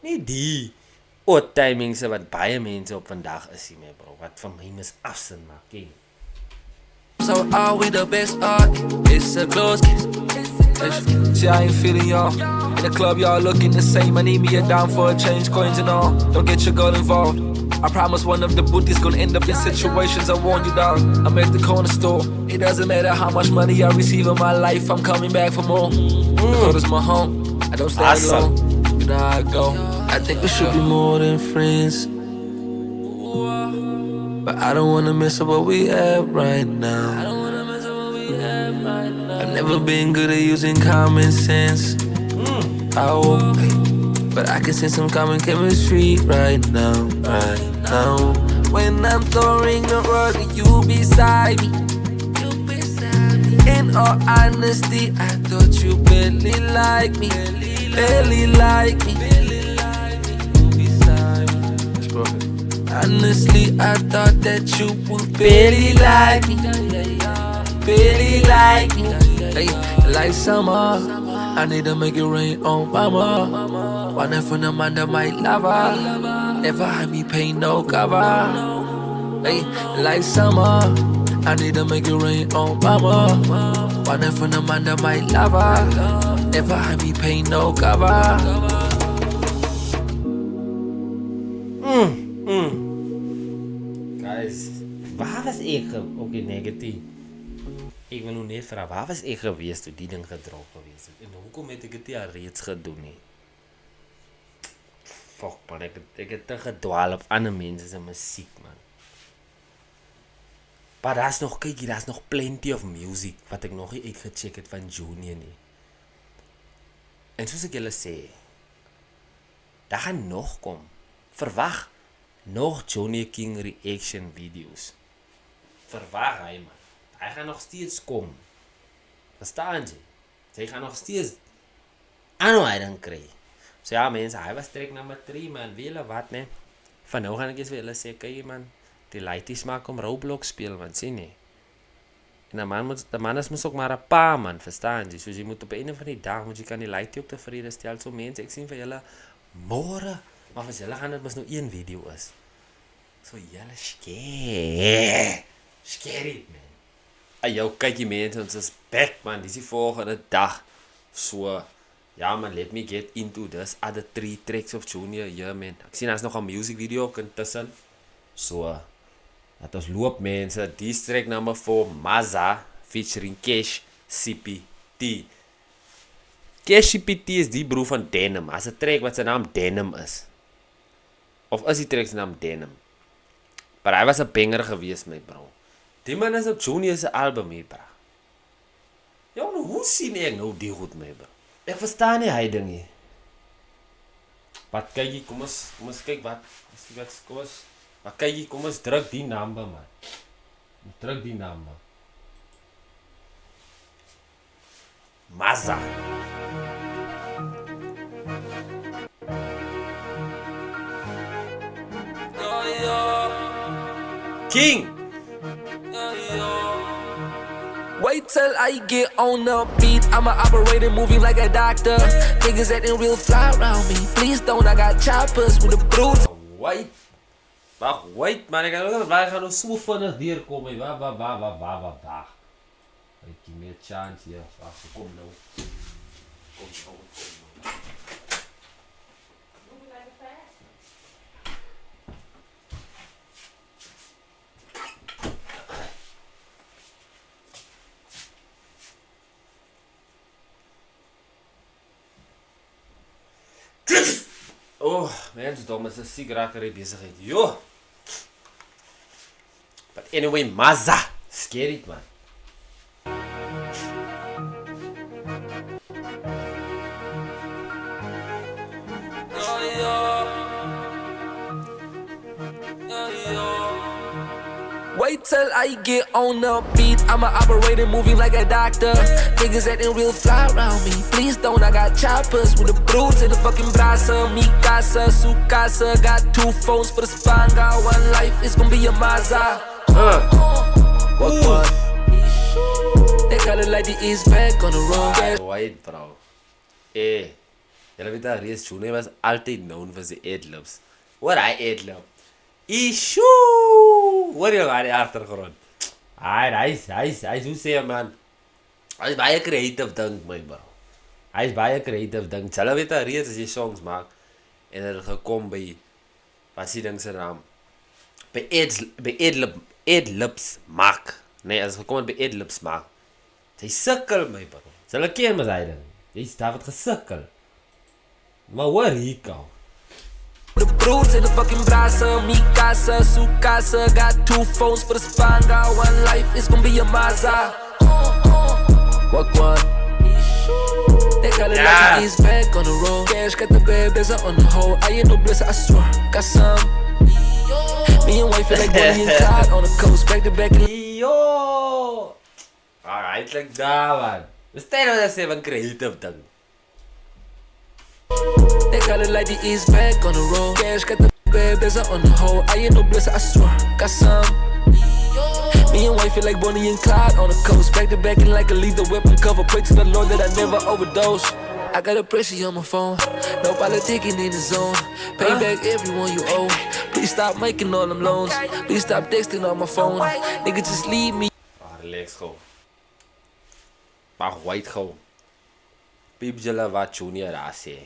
[SPEAKER 1] Nie die oud timings wat baie mense op vandag is, my bro, wat vir my mis afsin maak, ken.
[SPEAKER 2] So are we the best? It's a close case. See, I ain't feeling y'all. In the club, y'all looking the same. I need me a dime for a change, coins and all. Don't get your girl involved. I promise one of the booties gonna end up in situations I warned you down. I'm at the corner store. It doesn't matter how much money I receive in my life. I'm coming back for more. The road is my home. I don't stay alone. You know how I go. I think we should be more than friends. But I don't wanna miss up what we have right now. I've never been good at using common sense. But I can sense some common chemistry right now, right now. When I'm throwing the rug, you beside me. In all honesty, I thought you barely like me, barely like me. Honestly, I thought that you would barely like me, barely like me. Hey, like summer, I need to make it rain on mama. One night from the mind of my lover, never had me pay no cover. Hey, like summer, I need to make it rain on mama. One night from the mind of my lover, never had me pay no cover.
[SPEAKER 1] Guys, waar was ek ook in negatief? Ek wil nou net vra, waar was ek gewees toe die ding gedrop gewees het? En hoekom het ek dit al reeds gedoen nie? Fuck man, ek het te gedwaal op ander mense se musiek man. Maar daar's nog, kyk hier, daar's nog plenty of music wat ek nog nie uitgecheck het van Junior nie. En soos ek julle sê, daar gaan nog kom. Verwag nog Johnny King reaction video's. Verwag hy man. Hy gaan nog steeds kom. Verstaan jy? Hy gaan nog steeds aanhouding kry. So ja mense, hy was trek nummer 3 man. Wie julle wat ne? Van nou gaan ek eens vir julle sê, kyk man, die laities maak om Roblox speel man, sien nie? En 'n man is mos ook maar 'n pa man, verstaan jy? So jy moet op 'n einde van die dag moet jy kan die laitie op tevrede stel. So mense, ek sien vir julle môre. Maar vir julle gaan dit mos nou een video is. So julle scary man. Ay jou kykie mense, ons is back man, dis die volgende dag. So Ja man, let me get into this other 3 tracks of Junior hier man. Ek sien daar's nog 'n music video ook intussen. So, laat ons loop mense. Diss track number 4, Maza featuring Cash CPT. Cash CPT is die broer van Denim. As 'n track wat sy naam Denim is. Of is die track se naam Denim? Maar hy was 'n banger geweest my bro. Die man is op Junior se album hier bro. Ja, nou hoe sien ek nou die goed my bro? Ek verstaan nie hy ding nie. Wat kyk jy, kom ons kyk wat kyk jy, kom ons druk die number man. Druk die number. Maza. King.
[SPEAKER 2] Wait till I get on the beat. I'm a operator moving like a doctor. Niggas acting real fly around me. Please don't, I got choppers with a bruise.
[SPEAKER 1] Wait man, ek gaan nou so vinnig deurkom. Wag. Ek gee my 'n chance hier. Wag, kom nou. Kom. Oh, mens dom is 'n sigarettery besigheid. Jo. But anyway, Maza, scary man.
[SPEAKER 2] Wait till I get on the beat. I'm a operator moving like a doctor. Niggas acting real fly around me. Please don't, I got choppers with a bruise in the fucking brasa. Mi casa, su casa. Got 2 phones for the spine. Got 1 life, it's gonna be a Maza. What? They call it like the East back on the road.
[SPEAKER 1] Wait bro. Julle weet daar reeds Junior was altyd known vir sy adlibs. Wat hy adlib? Hoor jy maar die agtergrond. Hy's hoe sê man. Hy's baie creative dink my bro. Hy's baie creative dink. Julle weet daar reeds as jy songs maak en het gekom by wat sê ding se naam? By adlibs maak. Nee, as gekom by adlibs maak. Jy sukkel my bro. Julle ken mos hy ding. Jy's daar wat gesukkel. Maar hoor hier kom.
[SPEAKER 2] The bruise in the fucking brasa, mi casa, su casa. Got 2 phones for the spine, got 1 life, it's gonna be a Maza. What? They call it like he's back on the road. Cash got the bad bitch on the hoe. I ain't no blesser, I swear. Got some. Me and wife feel like Bonnie and Clyde on the coast, back to back.
[SPEAKER 1] Yo! Alright, like that man. Dis tyd om te sê van creative ding.
[SPEAKER 2] They call it like the East back on the road. Cash got the bad bitch on the hoe. I ain't no blesser, I swear. Got some. Me and wife feel like Bonnie and Clyde on the coast, back to back and like a lethal weapon cover. Pray to the Lord that I never overdose. I got a pressure on my phone, no politicking in the zone. Pay back everyone you owe. Please stop making all them loans. Please stop texting on my phone. Nigga, just leave me.
[SPEAKER 1] Relax gou. Maar white gou. Piep julle wat Junior daar sê.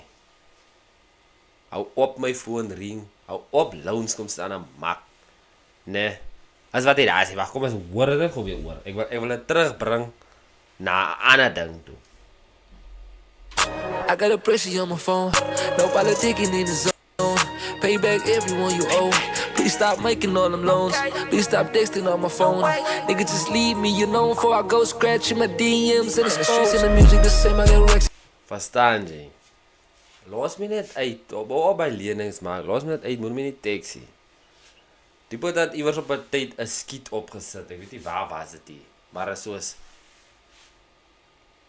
[SPEAKER 1] Hou op my phone ring. Hou op loans kom staan en maak. Nee. As wat hy daar sê, wag, kom ons hoor dit gou weer oor. Ek wil dit terugbring na 'n ander ding toe.
[SPEAKER 2] I got a pressure on my phone, no politicking in the zone. Pay back everyone you owe. Please stop making all them loans. Please stop texting on my phone. Nigga, just leave me, you know, before I go scratching my DMs in the streets and the music the same. I get Rex.
[SPEAKER 1] Verstaan jy? Los my net uit. Op by lenings maak. Los my net uit. Moet my nie teks nie. Die pot het iewers op 'n tyd 'n skiet opgesit. Ek weet nie waar was dit nie. Maar is soos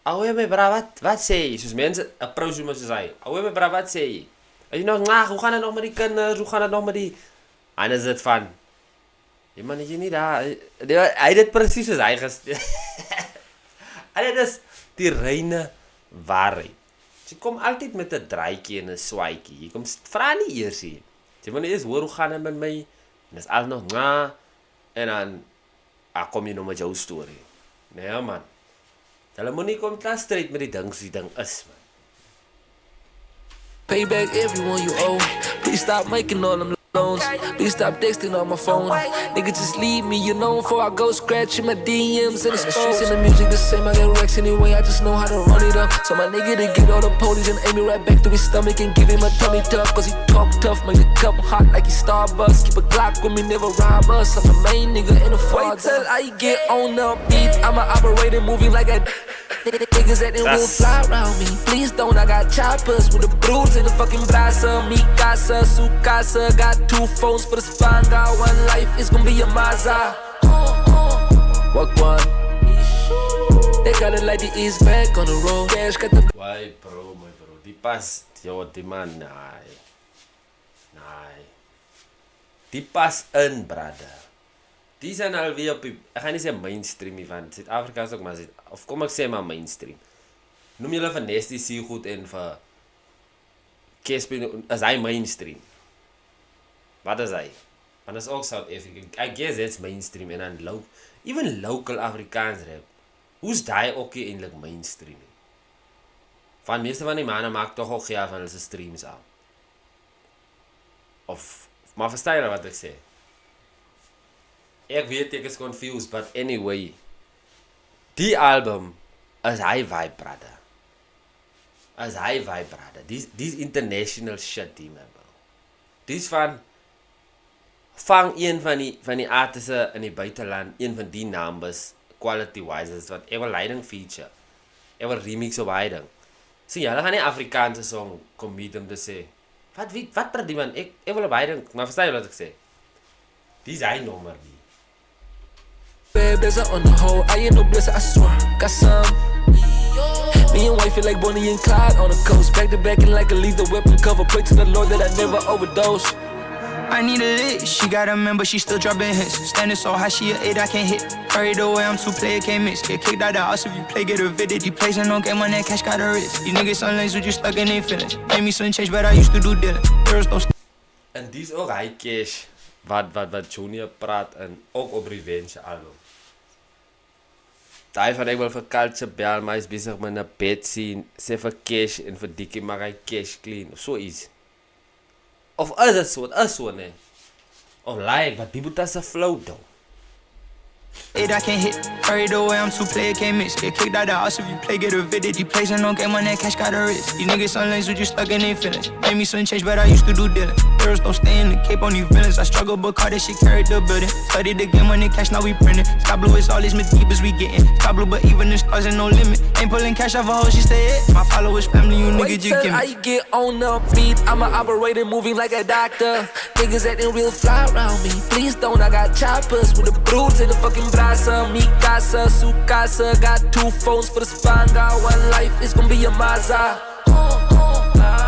[SPEAKER 1] Ouwe my bra, wat sê jy? Soos mense approach hom soos hy. Ouwe my bra, wat sê jy? Hy nog hoe gaan dit nog met die kinders? Hoe gaan dit nog met die en is dit van jy man, jy nie daar. Hy het dit presies soos hy gestel. En dit is die reine waarheid. Jy kom altyd met 'n draaitjie en 'n swaaitjie. Jy kom vra nie eers hier. Jy wil eers hoor hoe gaan dit met my? En dis al nog en dan kom jy nou met jou storie. Nee man. Hulle moet nie kom klas stryd met die ding is man.
[SPEAKER 2] Pay back everyone you owe. Please stop making all them loans. Please stop texting on my phone. Nigga, just leave me, you know, before I go scratching my DMs and the streets and the music the same. I got racks anyway, I just know how to run it up. So my nigga to get all the police and aim me right back to his stomach and give him a tummy tuck. Cause he talk tough, make the cup hot like he Starbucks. Keep a Glock with me, never rob us. I'm the main nigga in the father. Wait till I get on the beat. I'm an operator moving like a niggas that they will fly around me. Please don't, I got choppers with the broods in the fucking brasa. Mi casa, su casa. Got 2 phones for the spine. Got 1 life, it's gonna be a Mazda. Walk one. They got it like the East back on the road. Cash got the.
[SPEAKER 1] Why bro, my bro. Die pas, yo, die man, nee. Die pas in, brother. Die zijn alweer op die, ek gaan nie sê mainstream nie, want Suid-Afrika is ook maar, of kom ek sê maar mainstream. Noem julle van Nasty C goed en vir Kespi, is hy mainstream? Wat is hy? Want is ook South Africa, I guess it's mainstream, en dan even local Afrikaans rap, hoe's die ook nie eindelijk mainstream? Van meeste van die mannen maak toch ook gea van hulle streams aan. Maar verstaan jy wat ek sê? Ek weet ek is confused, but anyway, die album is hy vibe, brother. Dis international shit, die man, bro. Dis van, vang een van die artiste in die buitenland, een van die numbers, quality-wise, is wat ek wil leiding feature, ek wil remix op hy ding. So jylle gaan nie Afrikaanse song kom meet om te sê, wat praat die man, ek wil op hy ding, maar verstaan jy wat ek sê? Dis hy nommer die.
[SPEAKER 2] Blesser on the whole, I ain't no blesser, I swear. Got some. Me and wife feel like Bonnie and Clyde on the coast. Back to back and like a lethal weapon cover. Pray to the Lord that I never overdose.
[SPEAKER 5] I need a lick, she got a member, she still dropping hits. Standing so high, she a 8, I can't hit. Hurried away, I'm 2 player, can't miss. Get kicked out the house if you play, get evicted. These plays and no game on that cash, got a risk. These niggas on lanes with you stuck in their feelings. Made me some change, but I used to do dealing. There's no
[SPEAKER 1] En die is ook hy cash, wat Junior praat, en ook op Revenge album. Daai van ek wil vir Culture bel, maar hy is bezig met 'n bed scene, sê vir cash en vir Dikkie mag hy cash clean, of so iets. Of is het so, nee? Of like, but people that's a flow though.
[SPEAKER 5] 8, I can't hit. Hurried away, I'm 2 player, can't miss. Get kicked out the house if you play, get evicted. These plays and no game on that cash, got a risk. These niggas on lanes with you stuck in their feelings. Made me some change, but I used to do dealing. There's no stay in the cape on these villains. I struggle, but caught that shit carried the building. Studied the game on the cash, now we printing. Sky blue is all these Medibas we getting. Sky blue, but even the stars ain't no limit. Ain't pulling cash off a hoe, she stay it. My followers, family, you niggas, you give me.
[SPEAKER 2] I get on the beat, I'm an operator moving like a doctor. Niggas acting real fly around me. Please don't, I got choppers with the broods in the fucking brasa. Mi casa, su casa. Got 2 phones for the spine. Got 1 life, it's gonna be a Mazda.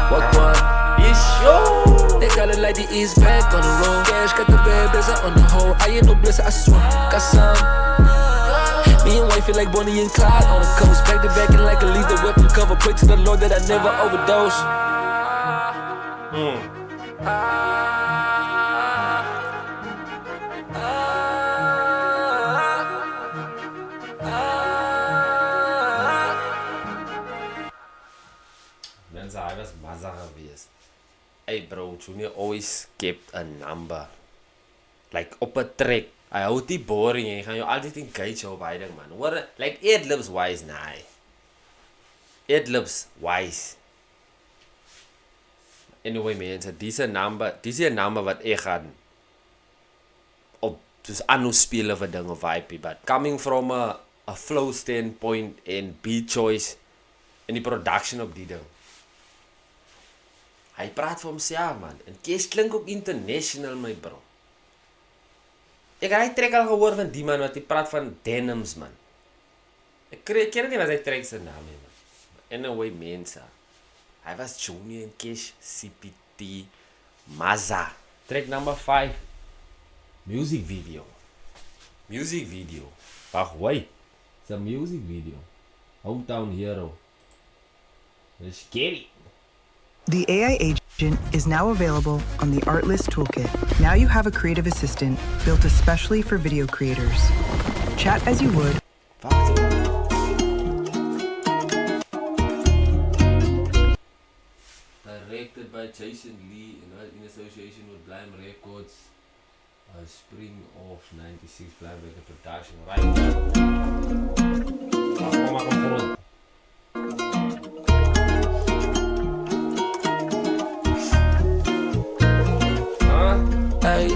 [SPEAKER 2] Walk one.
[SPEAKER 1] Is show.
[SPEAKER 2] They got it like the East back on the road. Cash got the bad blesser on the whole. I ain't no blesser, I swear. Got some. Me and wife feel like Bonnie and Clyde on the coast. Back to back and like a lethal weapon cover. Pray to the Lord that I never overdose.
[SPEAKER 1] Mense, hy was mazza geweest. Hey bro, Junior always kept a number. Like op 'n track. Hy hou die boring en hy gaan jou altyd engage op hy ding, man. Hoor, like Adlibs wise, nee. Adlibs wise. Anyway, mense, dis 'n number wat ek gaan op soos aanhou speel of 'n ding of vibe, but coming from a flow standpoint and beat choice en die production op die ding. Hy praat vir homself, man. En Cash klink ook international, my bro. Ek het hy track al gehoor van die man wat hy praat van denims, man. Ek ken nie wat hy track sy naam is, man. Anyway, mense. Hy was Junior en Cash, CPT, Mazza. Track number 5. Music video. Wag, wait. It's a music video. Hometown Hero. It's scary.
[SPEAKER 7] The AI agent is now available on the Artlist Toolkit. Now you have a creative assistant built especially for video creators. Chat as you would.
[SPEAKER 1] Direct Created by Jason Lee in association with Blime Records. Spring of 96 Blime Record Production. Right.
[SPEAKER 2] Hey,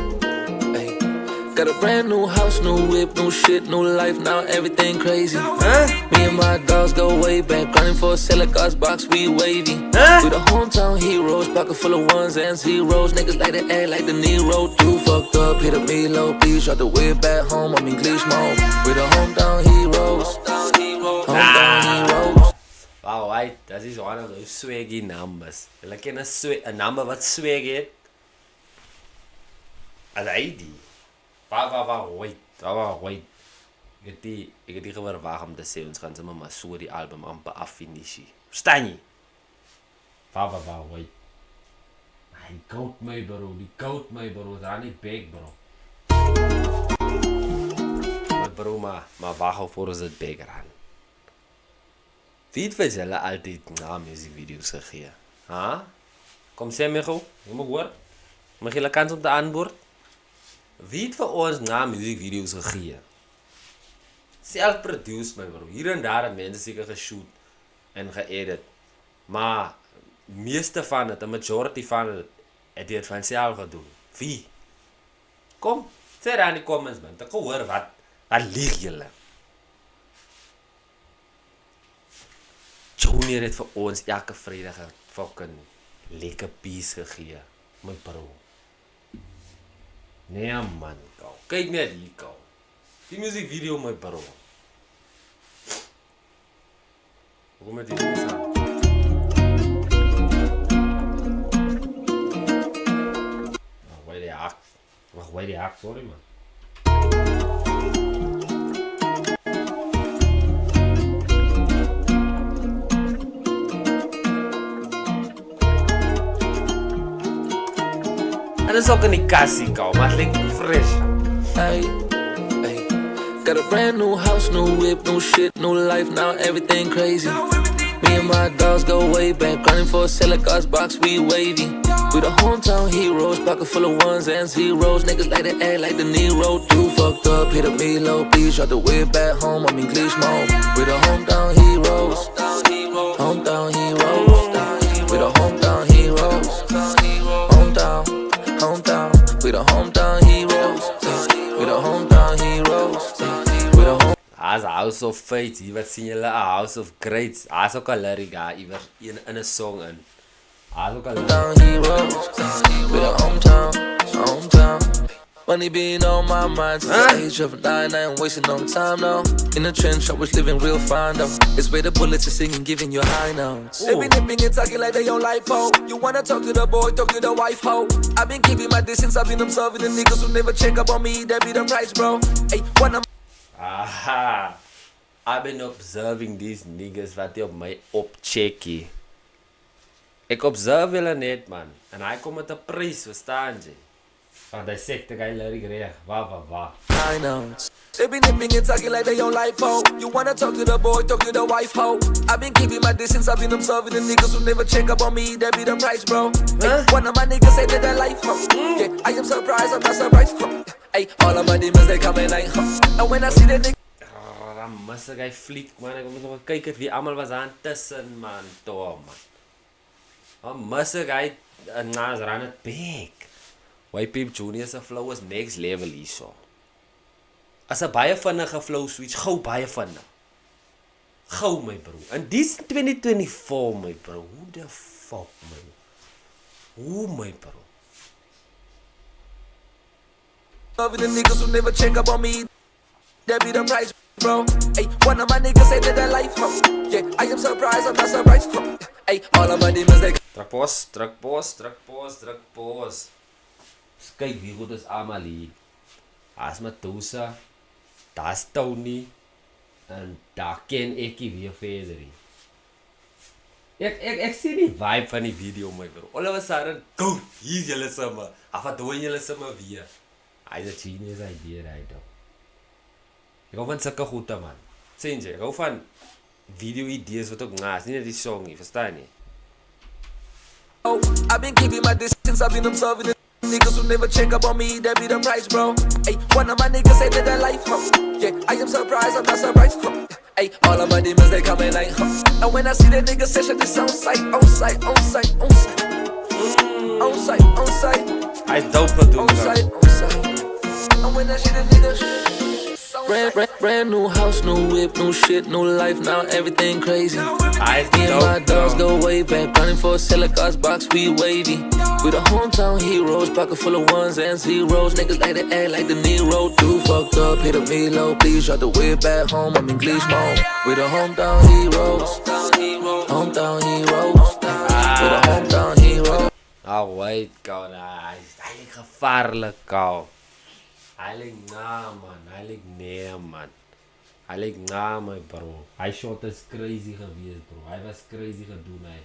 [SPEAKER 2] hey. Got a brand new house, new whip, new shit, new life, now everything crazy. Me and my dogs go way back, grinding for a seller cars box, we wavy. We the hometown heroes, pocket full of ones and zeros. Niggas like to act like the Nero. You fucked up, hit a me low, please drop the whip back home, I'm English mode. We the hometown heroes, hometown heroes.
[SPEAKER 1] Wow, right, dat is one of those swaggy numbers. Hulle ken 'n number wat swag het. As hy die. Wait. Ek het die geverwag om te sê ons gaan sommer maar so die album amper affinishy. Verstaan jy? Wait. Die goat my bro, daar nie big bro. Maar bro, maar wag al voor ons dit big ran. Wie het vir julle altyd na musiekvideo's gegee? Ha? Kom sê my gou, jy moet hoor. Mag jy 'n kans om te antwoord? Wie het vir ons na musiekvideo's gegee? Self-produced my bro. Hier en daar het mense seker geshoot en geëdit. Maar meeste van het, 'n majority van het dit van self gedoen. Wie? Kom, sê daar in die comments man. Ek hoor wat lieg julle. Junior het vir ons elke Vrydag 'n fucking lekker piece gegee, my bro. Nee man, kou. Kyk net hier kou. Die musiekvideo my bro. Hoe met die aan? Wacht, die haak, sorry man. En dat is ook in die kassie kou, maar het lijkt fresh.
[SPEAKER 2] Hey, hey. Got a brand new house, new whip, new shit, new life, now everything crazy. Me and my dogs go way back, grinding for a seller cars box, we wavy. We the hometown heroes, pocket full of ones and zeros. Niggas like to act like the Nero. You fucked up, hit a me low, please drop the whip back home, I'm English mode. We the hometown heroes, hometown heroes. We the hometown heroes, hometown. We the hometown heroes, we the hometown heroes. We the home.
[SPEAKER 1] As a House of Faith, hier wat sien julle, a House of Greats. As ook 'n lyric daar iewers in 'n song in. As ook 'n
[SPEAKER 2] Hometown heroes, we the hometown. Money being on my mind since the age of 9, I ain't wasting no time now. In the trench, I was living real fine though. It's where the bullets are singing, giving you high notes. They be nipping and talking like they on lipo. You wanna talk to the boy, talk to the wife, ho. I've been keeping my distance, I've been observing the niggas who never check up on me, that be the price, bro. Hey, when I'm
[SPEAKER 1] aha. I've been observing these niggas wat jy op my opcheckie. Ek observe hulle net man. En hy kom met 'n prys, verstaan jy? Want hy sê te gaan lyric reg. Wa.
[SPEAKER 2] high notes. They be nipping and talking like they on lipo. You wanna talk to the boy, talk to the wife, ho. I've been keeping my distance, I've been observing the niggas who never check up on me, that be the price, bro. Hey, one of my niggas say that life, ho. Yeah, I am surprised, I'm not surprised, ho. Hey, all of my demons, they come and like, ho. And when I see that nigga
[SPEAKER 1] Dan mis ek hy fliek man. Ek moet nog kyk het wie almal was aan tussen man. Toe man. Dan mis ek hy Nas ran het big. YP Junior se flow was next level hierso. As 'n baie vinnige flow switch, gou baie vinnig. Gou my bro. En dis 2024 my bro. Who the fuck man? Hoe my bro?
[SPEAKER 2] loving the niggas who never check up on me, that be the price, bro. Hey, one of my niggas say that life, ho. Yeah, I am surprised, I'm not surprised, ho. Hey, all of my demons, they
[SPEAKER 1] Druk pause. Kyk wie goed is almal hier. Daar's Matusa, daar's Tony en daar ken ek weer verder. Ek sien die vibe van die video my bro. All of a sudden, go, hier's julle sommer. Afdoen julle sommer weer. Hy's 'n genius idea right now. Ek hou van sulke goeie man. Sien jy, ek hou van video idees wat ook naas, nie net die song nie, verstaan jy?
[SPEAKER 2] Oh, I've been keeping my distance, I've been observing the niggas who never check up on me, that be the price, bro. Hey, one of my niggas say that life, huh? Yeah, I am surprised, I'm not surprised, huh? Hey, all of my demons, they come in like, huh? And when I see that nigga session, it's on site, on site, on site, on site. On site, on site.
[SPEAKER 1] Hy's dope gedoen,
[SPEAKER 2] On
[SPEAKER 1] bro.
[SPEAKER 2] site, on site. And when I see that nigga, brand new house, new whip, new shit, new life, now everything crazy.
[SPEAKER 1] Hy's
[SPEAKER 2] Me and my
[SPEAKER 1] dope,
[SPEAKER 2] dogs
[SPEAKER 1] bro.
[SPEAKER 2] go way back, running for a seller cars box, we wavy. We the hometown heroes, pocket full of ones and zeros. Niggas like to act like the Nero do. Fucked up, hit a me low, please drop the whip back home. I'm English mode. We the hometown heroes, hometown heroes. We the hometown heroes.
[SPEAKER 1] Oh wait, kou, nah, hy lyk gevaarlik, kou. Hy lyk man. Hy lyk nee, man. Hy lyk my bro. Hy shot is crazy geweest, bro. Hy was crazy gedoen, hy.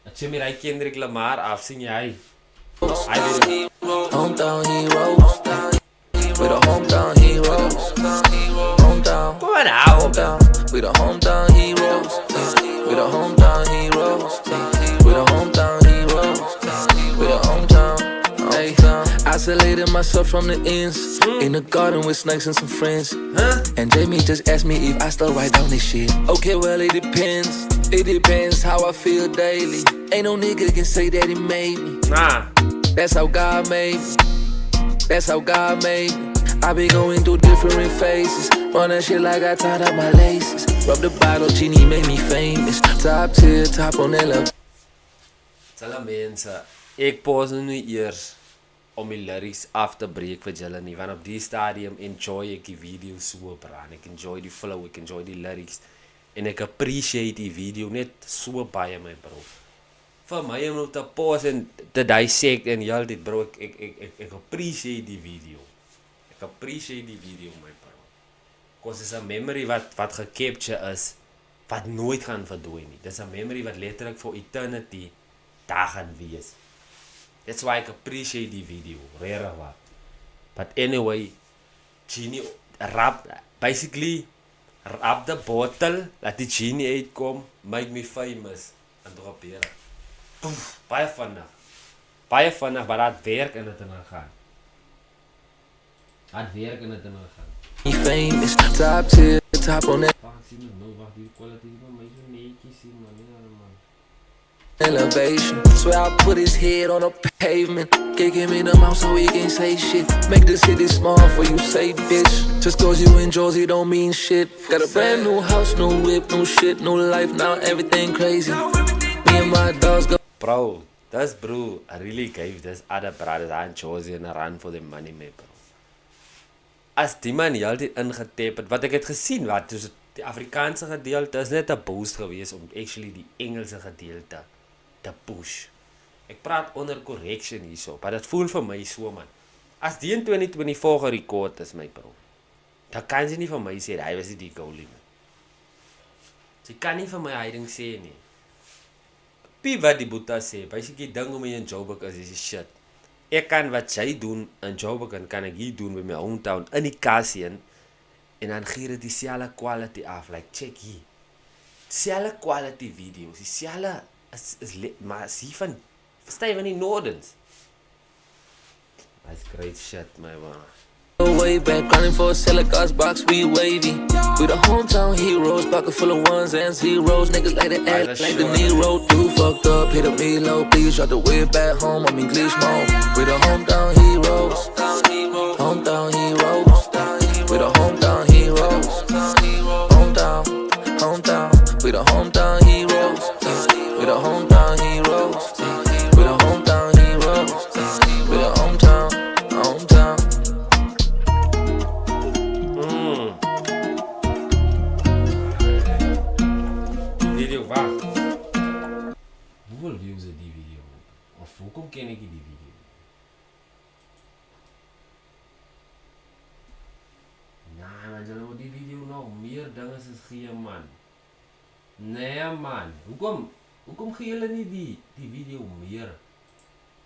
[SPEAKER 1] As jy my Kendrick Lamar af, sien jy hy? Hy weet
[SPEAKER 2] Hometown heroes. We the hometown heroes. Hometown.
[SPEAKER 1] Kom aan nou.
[SPEAKER 2] Hometown. We the hometown heroes. We the hometown heroes. We the hometown heroes. We the hometown. Hey, isolated myself from the ends. In the garden with snakes and some friends. And Jamie just asked me if I still write down this shit. Okay, well it depends. It depends how I feel daily. Ain't no nigga can say that he made me.
[SPEAKER 1] Nah.
[SPEAKER 2] That's how God made me. That's how God made me. I been going through different phases. Run that shit like I tied up my laces. Rub the bottle, genie made me famous. Top tier, top on that.
[SPEAKER 1] Julle mense, ek pause nou eers om die lyrics af te breek vir julle nie, want op die stadium enjoy ek die video so, bra, en ek enjoy die flow, ek enjoy die lyrics, en ek appreciate die video net so baie, my bro. Vir my om nou te pause en te dissect en heel dit, bro, ek appreciate die video. Ek appreciate die video, my bro. Cause it's a memory wat gecapture is, wat nooit gaan verdwyn nie. Dis 'n memory wat letterlik for eternity daar gaan wees. That's why I appreciate die video, rare wat. But anyway, Genie basically rap the bottle, laat die Genie uitkom, make me famous, en drop hier. Baie vinnig, maar dat werk in het in gaan. Dat werk in het in gaan.
[SPEAKER 2] Famous, top tier, top on that.
[SPEAKER 1] Wacht, sien nou, wacht, die kwaliteit van my so netjies sien, man.
[SPEAKER 2] Elevation, swear I put his head on a pavement. Kick him in the mouth so he can't say shit. Make the city small for you say bitch. Just cause you in Josie don't mean shit. Got a brand new house, new whip, new shit, new life, now everything crazy. Me and my dogs go.
[SPEAKER 1] Bro, this bro, I really gave this other brothers and Josie and a run for the money, my bro. As die man die altyd ingetap het, wat ek het gesien, wat dus die Afrikaanse gedeelte is net 'n boost geweest om actually die Engelse gedeelte te push. Ek praat onder correction hierso, maar dit voel vir my so, man. As die in 2024 gerekord is, my bro, dan kan jy nie vir my sê hy was die goalie nie. Jy kan nie vir my hiding sê nie. Pie wat die Boeta sê, basically ding om jy in Joburg is die shit. Ek kan wat jy doen in Joburg en kan ek hier doen by my hometown in die Kassien en dan gee dit dieselfde quality af, like check hier. Dieselfde quality videos, dieselfde maar is hier van verstaan jy van die Nordens. That's great shit, my man.
[SPEAKER 2] Way back, running for a seller cars box, we wavy. We the hometown heroes, pocket full of ones and zeros. Niggas like to act like the Nero do. Fucked up, hit up me low, please drop the whip back home. I'm English mode. We the hometown heroes, hometown heroes. We the hometown heroes, hometown. We the hometown heroes, we the hometown heroes. We the hometown heroes, we the hometown.
[SPEAKER 1] Video, wacht. Hoeveel views het die video? Of hoekom ken ek die video? Nee man, jy nou die video nog meer dinge is gee, man. Nee man, hoekom gee julle nie die video meer?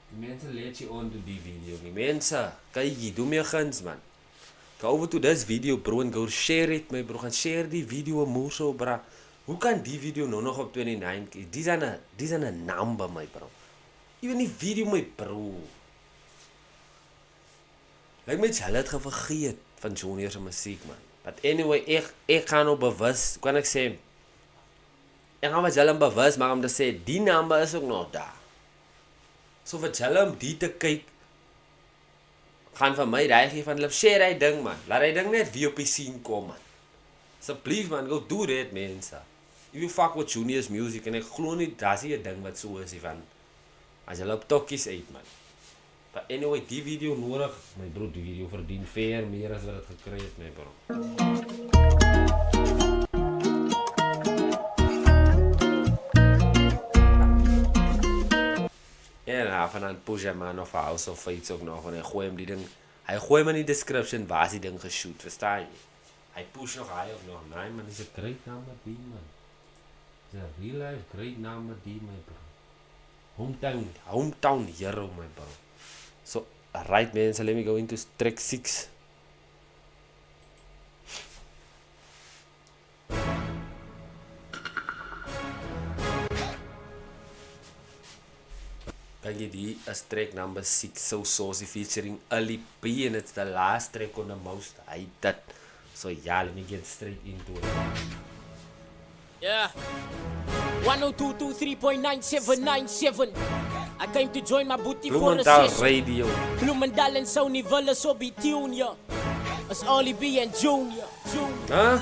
[SPEAKER 1] Die mense let jy on to die video nie. Mense, kyk jy, doe my guns, man. Go over to this video, bro, and go share it, my bro. Gaan share die video moer so, bra. Hoe kan die video nou nog op 29K? Dis aan 'n number my bro. Even die video my bro. Lyk my hulle het gevergeet van Junior se musiek man. But anyway, ek gaan nou bewus, kan ek sê ek gaan met hulle bewus maar om te sê die number is ook nog daar. So vir hulle om die te kyk gaan vir my daai van hulle share hy ding man. Laat hy ding net weer op die scene kom man. Asseblief man, go do that mense. If you fuck with Junior's music en ek glo nie daar's nie 'n ding wat so is van as jy op tokkies uit man. But anyway, die video nodig, my bro, die video verdien ver meer as wat dit gekry het my bro. Ja, van Pusha man of House of Fates ook nog en hy gooi hom die ding. Hy gooi hom in die description waar is die ding geshoot, verstaan jy? Hy push nog hy of nog. Nee man, is 'n great number die man. Is 'n real life great number die my bro. Hometown hero my bro. So, right man, so let me go into track 6. Kijk die is track number 6, So Saucy featuring Ali P and it's the last track on the most hated. So yeah, let me get straight into it.
[SPEAKER 8] Yeah. 10223.9797. I came to join my booty for a
[SPEAKER 1] Bloemendaal
[SPEAKER 8] session.
[SPEAKER 1] Radio.
[SPEAKER 8] Bloemendaal en Sony willen zo be tune, ja. As Ali B en Junior.
[SPEAKER 1] Huh?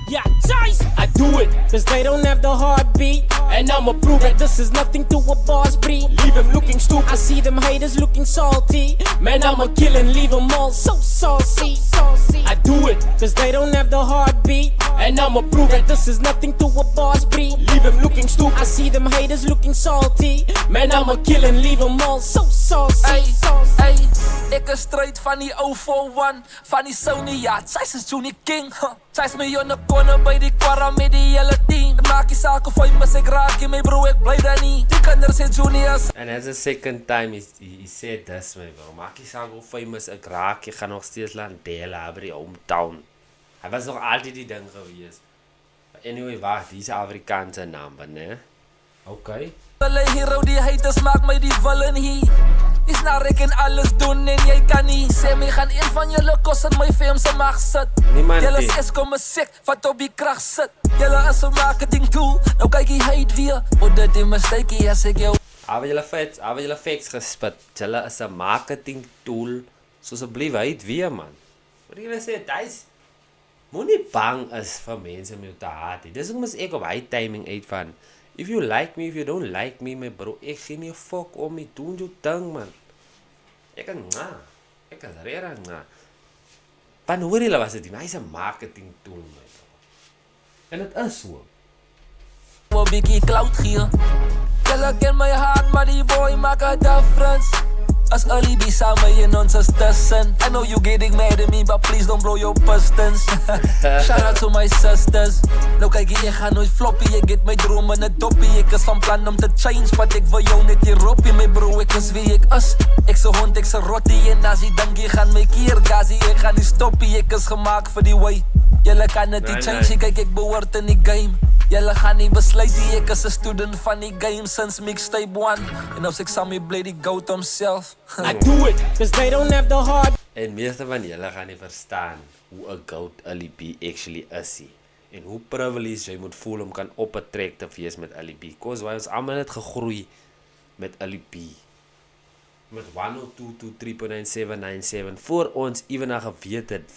[SPEAKER 8] Yeah, choice. I do it, cause they don't have the heartbeat. And I'ma prove that this is nothing to a boss breed. Leave them looking stupid. I see them haters looking salty. Man, I'ma kill and leave them all so saucy. I do it, cause they don't have the heartbeat. And I'ma prove that this is nothing to a boss breed. Leave them looking stupid. I see them haters looking salty. Man, I'ma kill and leave them all so saucy.
[SPEAKER 2] Ay, ek is straight van die 041 van die Sony, ja, sy's is Junior King. Sy's my jonne konne by die kwarra met die hele team. Maak die saak of hy mis ek raak my bro, ek bly daar nie. Die kinders sê Juniors.
[SPEAKER 1] And that's the second time he said this my bro. Maak nie saak hoe famous ek raak, ek gaan nog steeds land dele by die hometown. Hy was nog altyd die ding gewees. But anyway, wacht, die is Afrikaanse naam, né? Okay.
[SPEAKER 2] Hulle hero die haters maak my die villain hier. Dis nou ek en alles doen en jy kan nie sê my gaan een van julle kos in my film se mag sit.
[SPEAKER 1] Niemand
[SPEAKER 2] Julle
[SPEAKER 1] die.
[SPEAKER 2] is kom siek wat op die krag sit. Julle is 'n marketing tool. Nou kyk jy hate weer. Wat dit die mistake as ek jou
[SPEAKER 1] Hou julle facts gespit. Julle is 'n marketing tool. So asseblief uit weer man. Wat jy sê, dis moenie bang is vir mense om jou te haat nie. Dis hoekom ek op hy timing uit van if you like me, if you don't like me, my bro, ek gee nie 'n fuck om nie. Doen jou ding man. Ek kan rera nga. Van hoor julle was dit? Hy's 'n marketing tool my bro. En dit is so.
[SPEAKER 2] 'n bietjie cloud gee. Julle ken my hart, maar die boy maak 'n difference. As Ali B samen in ons is tussen. I know you getting mad at me, but please don't blow your pistons. Shout out to my sisters. Nou kyk jy, ek gaan nooit floppy. Ek het my droom in 'n doppie. Ek is van plan om te change, but ek wil jou net hier roppie. My bro, ek is wie ek is. Ek se hond, ek se rottie. En as jy dink jy gaan my keer, gasie, ek gaan nie stoppie. Ek is gemaak vir die way. Julle kan net nie change, kyk ek behoort in die game. Julle gaan nie besluit nie, ek is 'n student van die game since mixtape 1. En as ek saam mee bly die goat homself.
[SPEAKER 8] I do it, cause they don't have the heart.
[SPEAKER 1] En meeste van julle gaan nie verstaan hoe 'n goat Ali B actually is nie. En hoe privileged jy moet voel om kan op 'n trek te wees met Ali B. Cause ons almal het gegroei met Ali B. Met 102.3.9797 voor ons ewenig geweet het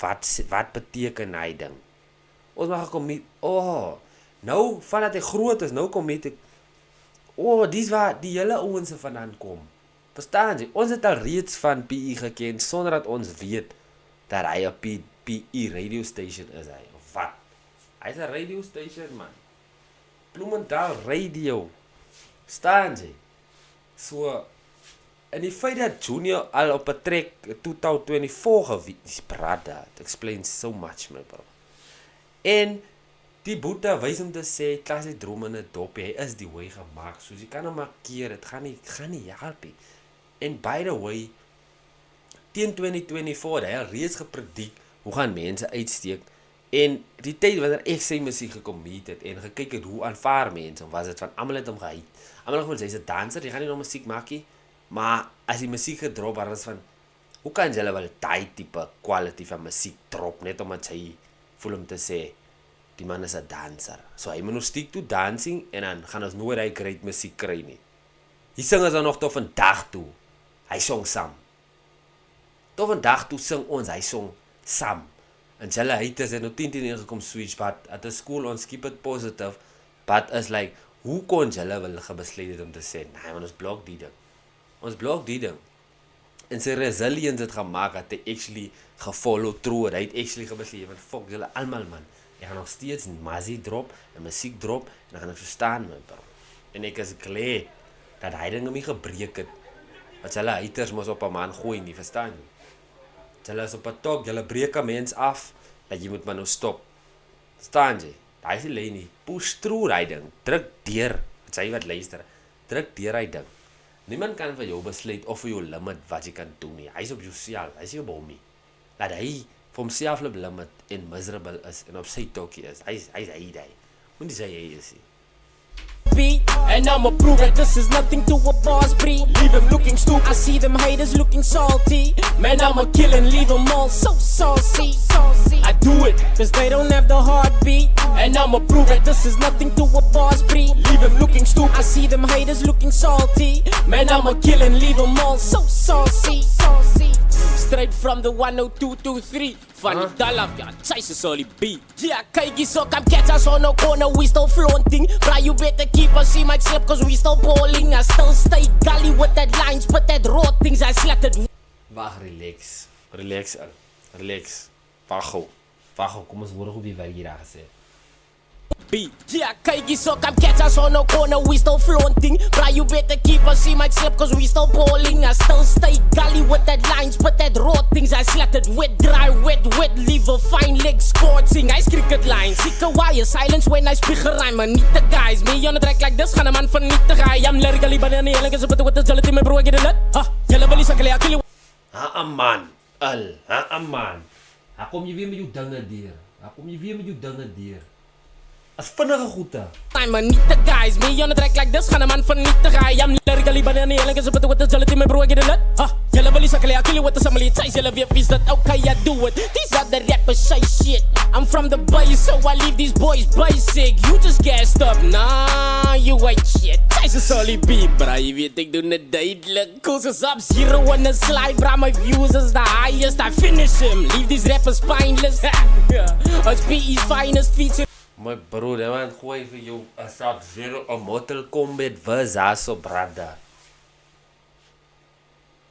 [SPEAKER 1] wat beteken hy ding. Ons mag gekom met nou vandat ek groot is, nou kom met ek dis waar die hele ouens vandaan kom. Verstaan jy? Ons het al reeds van PE geken sonder dat ons weet dat hy 'n PE radio station is hy of wat. Hy's 'n radio station man. Bloemendaal Radio. Verstaan jy? So en die feit dat Junior al op 'n trek 2024 gewees, brada, it explains so much my bro. En die boete wys om te sê, klas hy droom in 'n dopie, hy is die way gemaak, soos jy kan hom markeer, dit gaan nie help nie. En by the way, teen 2024, hy al reeds gepredik, hoe gaan mense uitsteek, En die tyd wanneer ek sy musiek gekommit het en gekyk het hoe aanvaar mense, was dit van almal het hom gehyt. Almal het hy's 'n danser, jy gaan nie nog musiek maak nie, maar as die musiek gedrop was van hoe kan jy wel daai tipe quality van musiek drop net omdat hy voel om te sê die man is 'n danser. So hy moet nog stick to dancing en dan gaan ons nooit hy great musiek kry nie. Die singers dan nog tot vandag toe. Hy song saam. Tot vandag toe sing ons, hy song saam. En julle haters het nou 10 gekom switch, but at the school ons keep it positive, but is like, hoe kon julle wel gebesluit het om te sê, nee man, ons blok die ding. Ons blok die ding. En sy resilience het gemaak, dat hy actually gefollow through, hy het actually gebesluit, want fuck julle almal man, ek gaan nog steeds mazie drop, en muziek drop, en dan gaan ek so staan my bro. En ek is glad, dat hy dinge my gebreek het, wat julle haters mos op 'n man gooi nie, verstaan nie? Julle is op 'n tok, julle breek 'n mens af, dat jy moet maar nou stop. Staan jy? Daai is die lyn nie. Push through daai ding. Druk deur. Sy wat luister. Druk deur daai ding. Niemand kan vir jou besluit of vir jou limit wat jy kan doen nie. Hy's op jouself. Hy's nie op hom nie. Laat hy vir homself limit en miserable is en op sy tokkie is. Hy's hy. Moet jy sê hy is nie.
[SPEAKER 8] And I'ma prove that this is nothing to a boss breed. Leave him looking stupid. I see them haters looking salty. Man, I'ma kill and leave them all so saucy. I do it, cause they don't have the heartbeat. And I'ma prove that this is nothing to a boss breed. Leave him looking stupid. I see them haters looking salty. Man, I'ma kill and leave them all so saucy. Straight from the 10223. Funny dollar, ja, chase is all beat. Yeah, kykie so come catch us on no corner, we still flaunting. Bro, you better keep us, see my slip, cause we still balling. I still stay gully with that lines, but that raw things I slacked.
[SPEAKER 1] Wag, relax. Relax. Wag, kom ons hoor hoe die werk hier daar gesê.
[SPEAKER 8] Yeah, kykie so come catch us on no corner, we still flaunting. Bro, you better keep us, see my slip, cause we still balling. I still stay gully with that lines, but that raw things I slacked. Wet, dry, wet, leave a fine leg scorching. I cricket lines, seek a wire, silence when I speak a rhyme. I need the guys, me on a track like this, gaan a man van niet te gaan. I'm lyrically banana, yelling is with the jelly, my bro, I get a lot. Ha, yellow belly, sakali, I kill you.
[SPEAKER 1] Ha, man. Ha, kom jy weer met jou dinge deur. As vinnige goede.
[SPEAKER 8] I'm a need the guys, me on a track like this, gaan a man van niet te gaan. I'm lyrically banana, yelling is with the jelly, my bro, I get a lot. Ha, yellow belly, sakali, I kill you with the family ties, yellow weer piece that okay, I do it. These are the rappers say shit. I'm from the bay, so I leave these boys basic. You just gassed up, nah, you ain't shit. Ties is only beat, bra, jy weet ek doen het duidelik. Koos is up, 0 on the slide, bra, my views is the highest. I finish him, leave these rappers spineless. It's PE's finest feature.
[SPEAKER 1] My bro, die man gooi vir jou 'n Sub-Zero, 'n Mortal Kombat versus Hasso brother.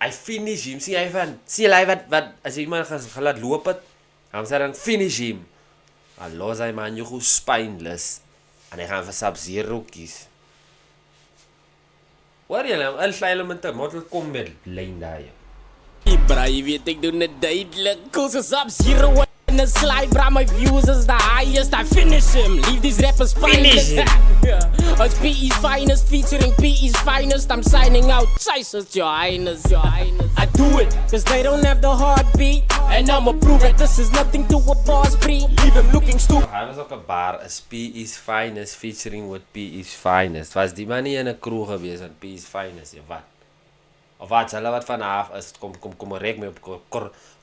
[SPEAKER 1] I finish him, sien hy wat as jy iemand gelaat loop het, dan sê dan finish him. Dan los hy man jou spineless en hy gaan vir Sub-Zero kies. Hoor jy nou, al elemente Mortal Kombat lyn daar.
[SPEAKER 8] Bra, jy weet ek doen het duidelik. Koos is up, 0 in the slide, bra, my views is the highest. I finish him, leave these rappers spineless. It's PE's finest, featuring PE's finest. I'm signing out, Jesus, your highness. I do it, cause they don't have the heartbeat. And I'ma prove that this is nothing to a boss breed. Leave him looking stupid.
[SPEAKER 1] Hy was ook 'n bar, is PE's finest, featuring with PE's finest. Was die man nie in 'n kroeg gewees aan PE's finest, of wat? Of wat, hulle wat vanaf is, kom korrek my op,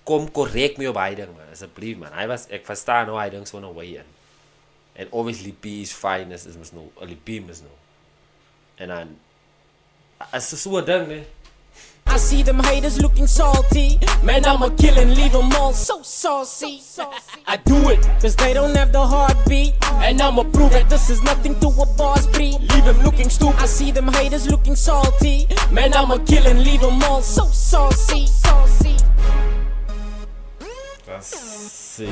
[SPEAKER 1] kom korrek my op hy ding, man, asseblief, man. Ek verstaan hoe hy ding so nou way in. And obviously PE's finest is mos nou, die beam is nou. En dan, as so 'n ding, ne?
[SPEAKER 8] I see them haters looking salty. Man, I'ma kill and leave them all so saucy. I do it, cause they don't have the heartbeat. And I'ma prove that this is nothing to a boss breed. Leave them looking stupid. I see them haters looking salty. Man, I'ma kill and leave them all so saucy.
[SPEAKER 1] That's it.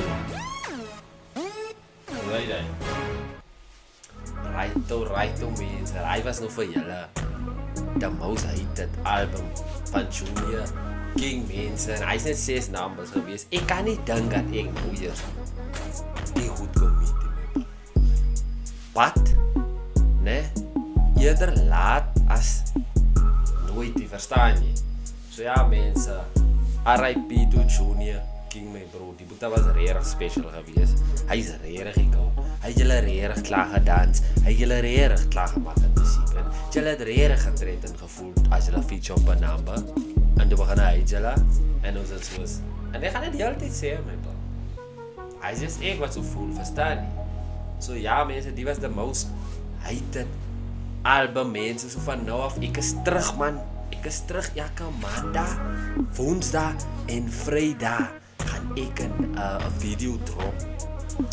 [SPEAKER 1] Right, mense. Hy was nog vir julle. The Most Hated album van Junior King, mense. En hy's net 6 numbers gewees. Ek kan nie dink dat ek nou hier die goed kom met die Wat? Nee? Eerder laat as nooit, verstaan jy? So ja, mense. RIP to Junior King. king my bro. Die boeta was regtig special geweest. Hy's regtig gekom. Hy het julle regtig klaar gedans. Hy het julle regtig klaar gemaak met musiek. En julle het regtig getred en gevoel as julle feature op 'n number. En toe begin hy julle en ons het soos. En ek gaan dit heeltyd sê my bro. Hy is just ek wat so voel, verstaan nie? So ja mense, die was the most hated album mense, so van nou af, ek is terug man. Ek is terug elke maandag, woensdag en vrydag gaan ek 'n video drop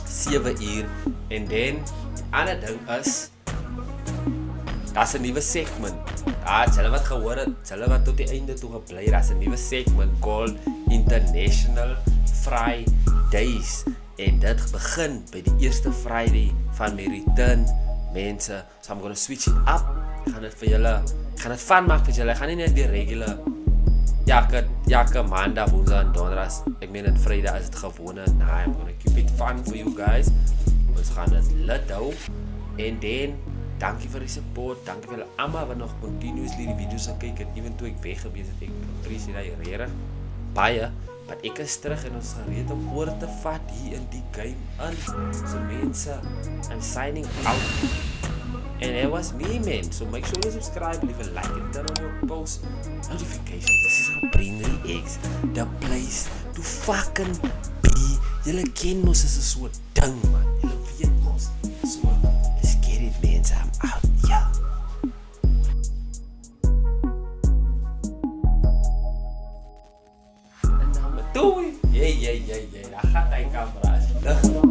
[SPEAKER 1] 7 uur en dan ander ding is daar's 'n nuwe segment. Julle wat gehoor het, julle wat tot die einde toe gebly, daar's 'n nuwe segment called International Fridays en dit begin by die eerste Friday van my return mense. So I'm gonna switch it up. Ek gaan dit vir julle, ek gaan dit fun maak vir julle. Ek gaan nie net die regular elke maandag, woensdag en donderdag. Ek meen en Vrydag is dit gewone. Nah, I'm gonna keep it fun for you guys. Ons gaan dit lit hou. En dan dankie vir die support. Dankie vir julle almal wat nog continuously die video's kyk en even toe ek weg gewees het, ek appreciate dit regtig baie. Maar ek is terug en ons gereed om oor te vat hier in die game in. So mense, I'm signing out. And it was me, man. So make sure you subscribe, leave a like and turn on your post notifications. This is our Brainry X, the place to fucking be. Julle ken mos is 'n soort ding, man. Julle weet mos. So, let's get it, man. I'm out, yeah. En nou met toe. Daar gaat hy camera's.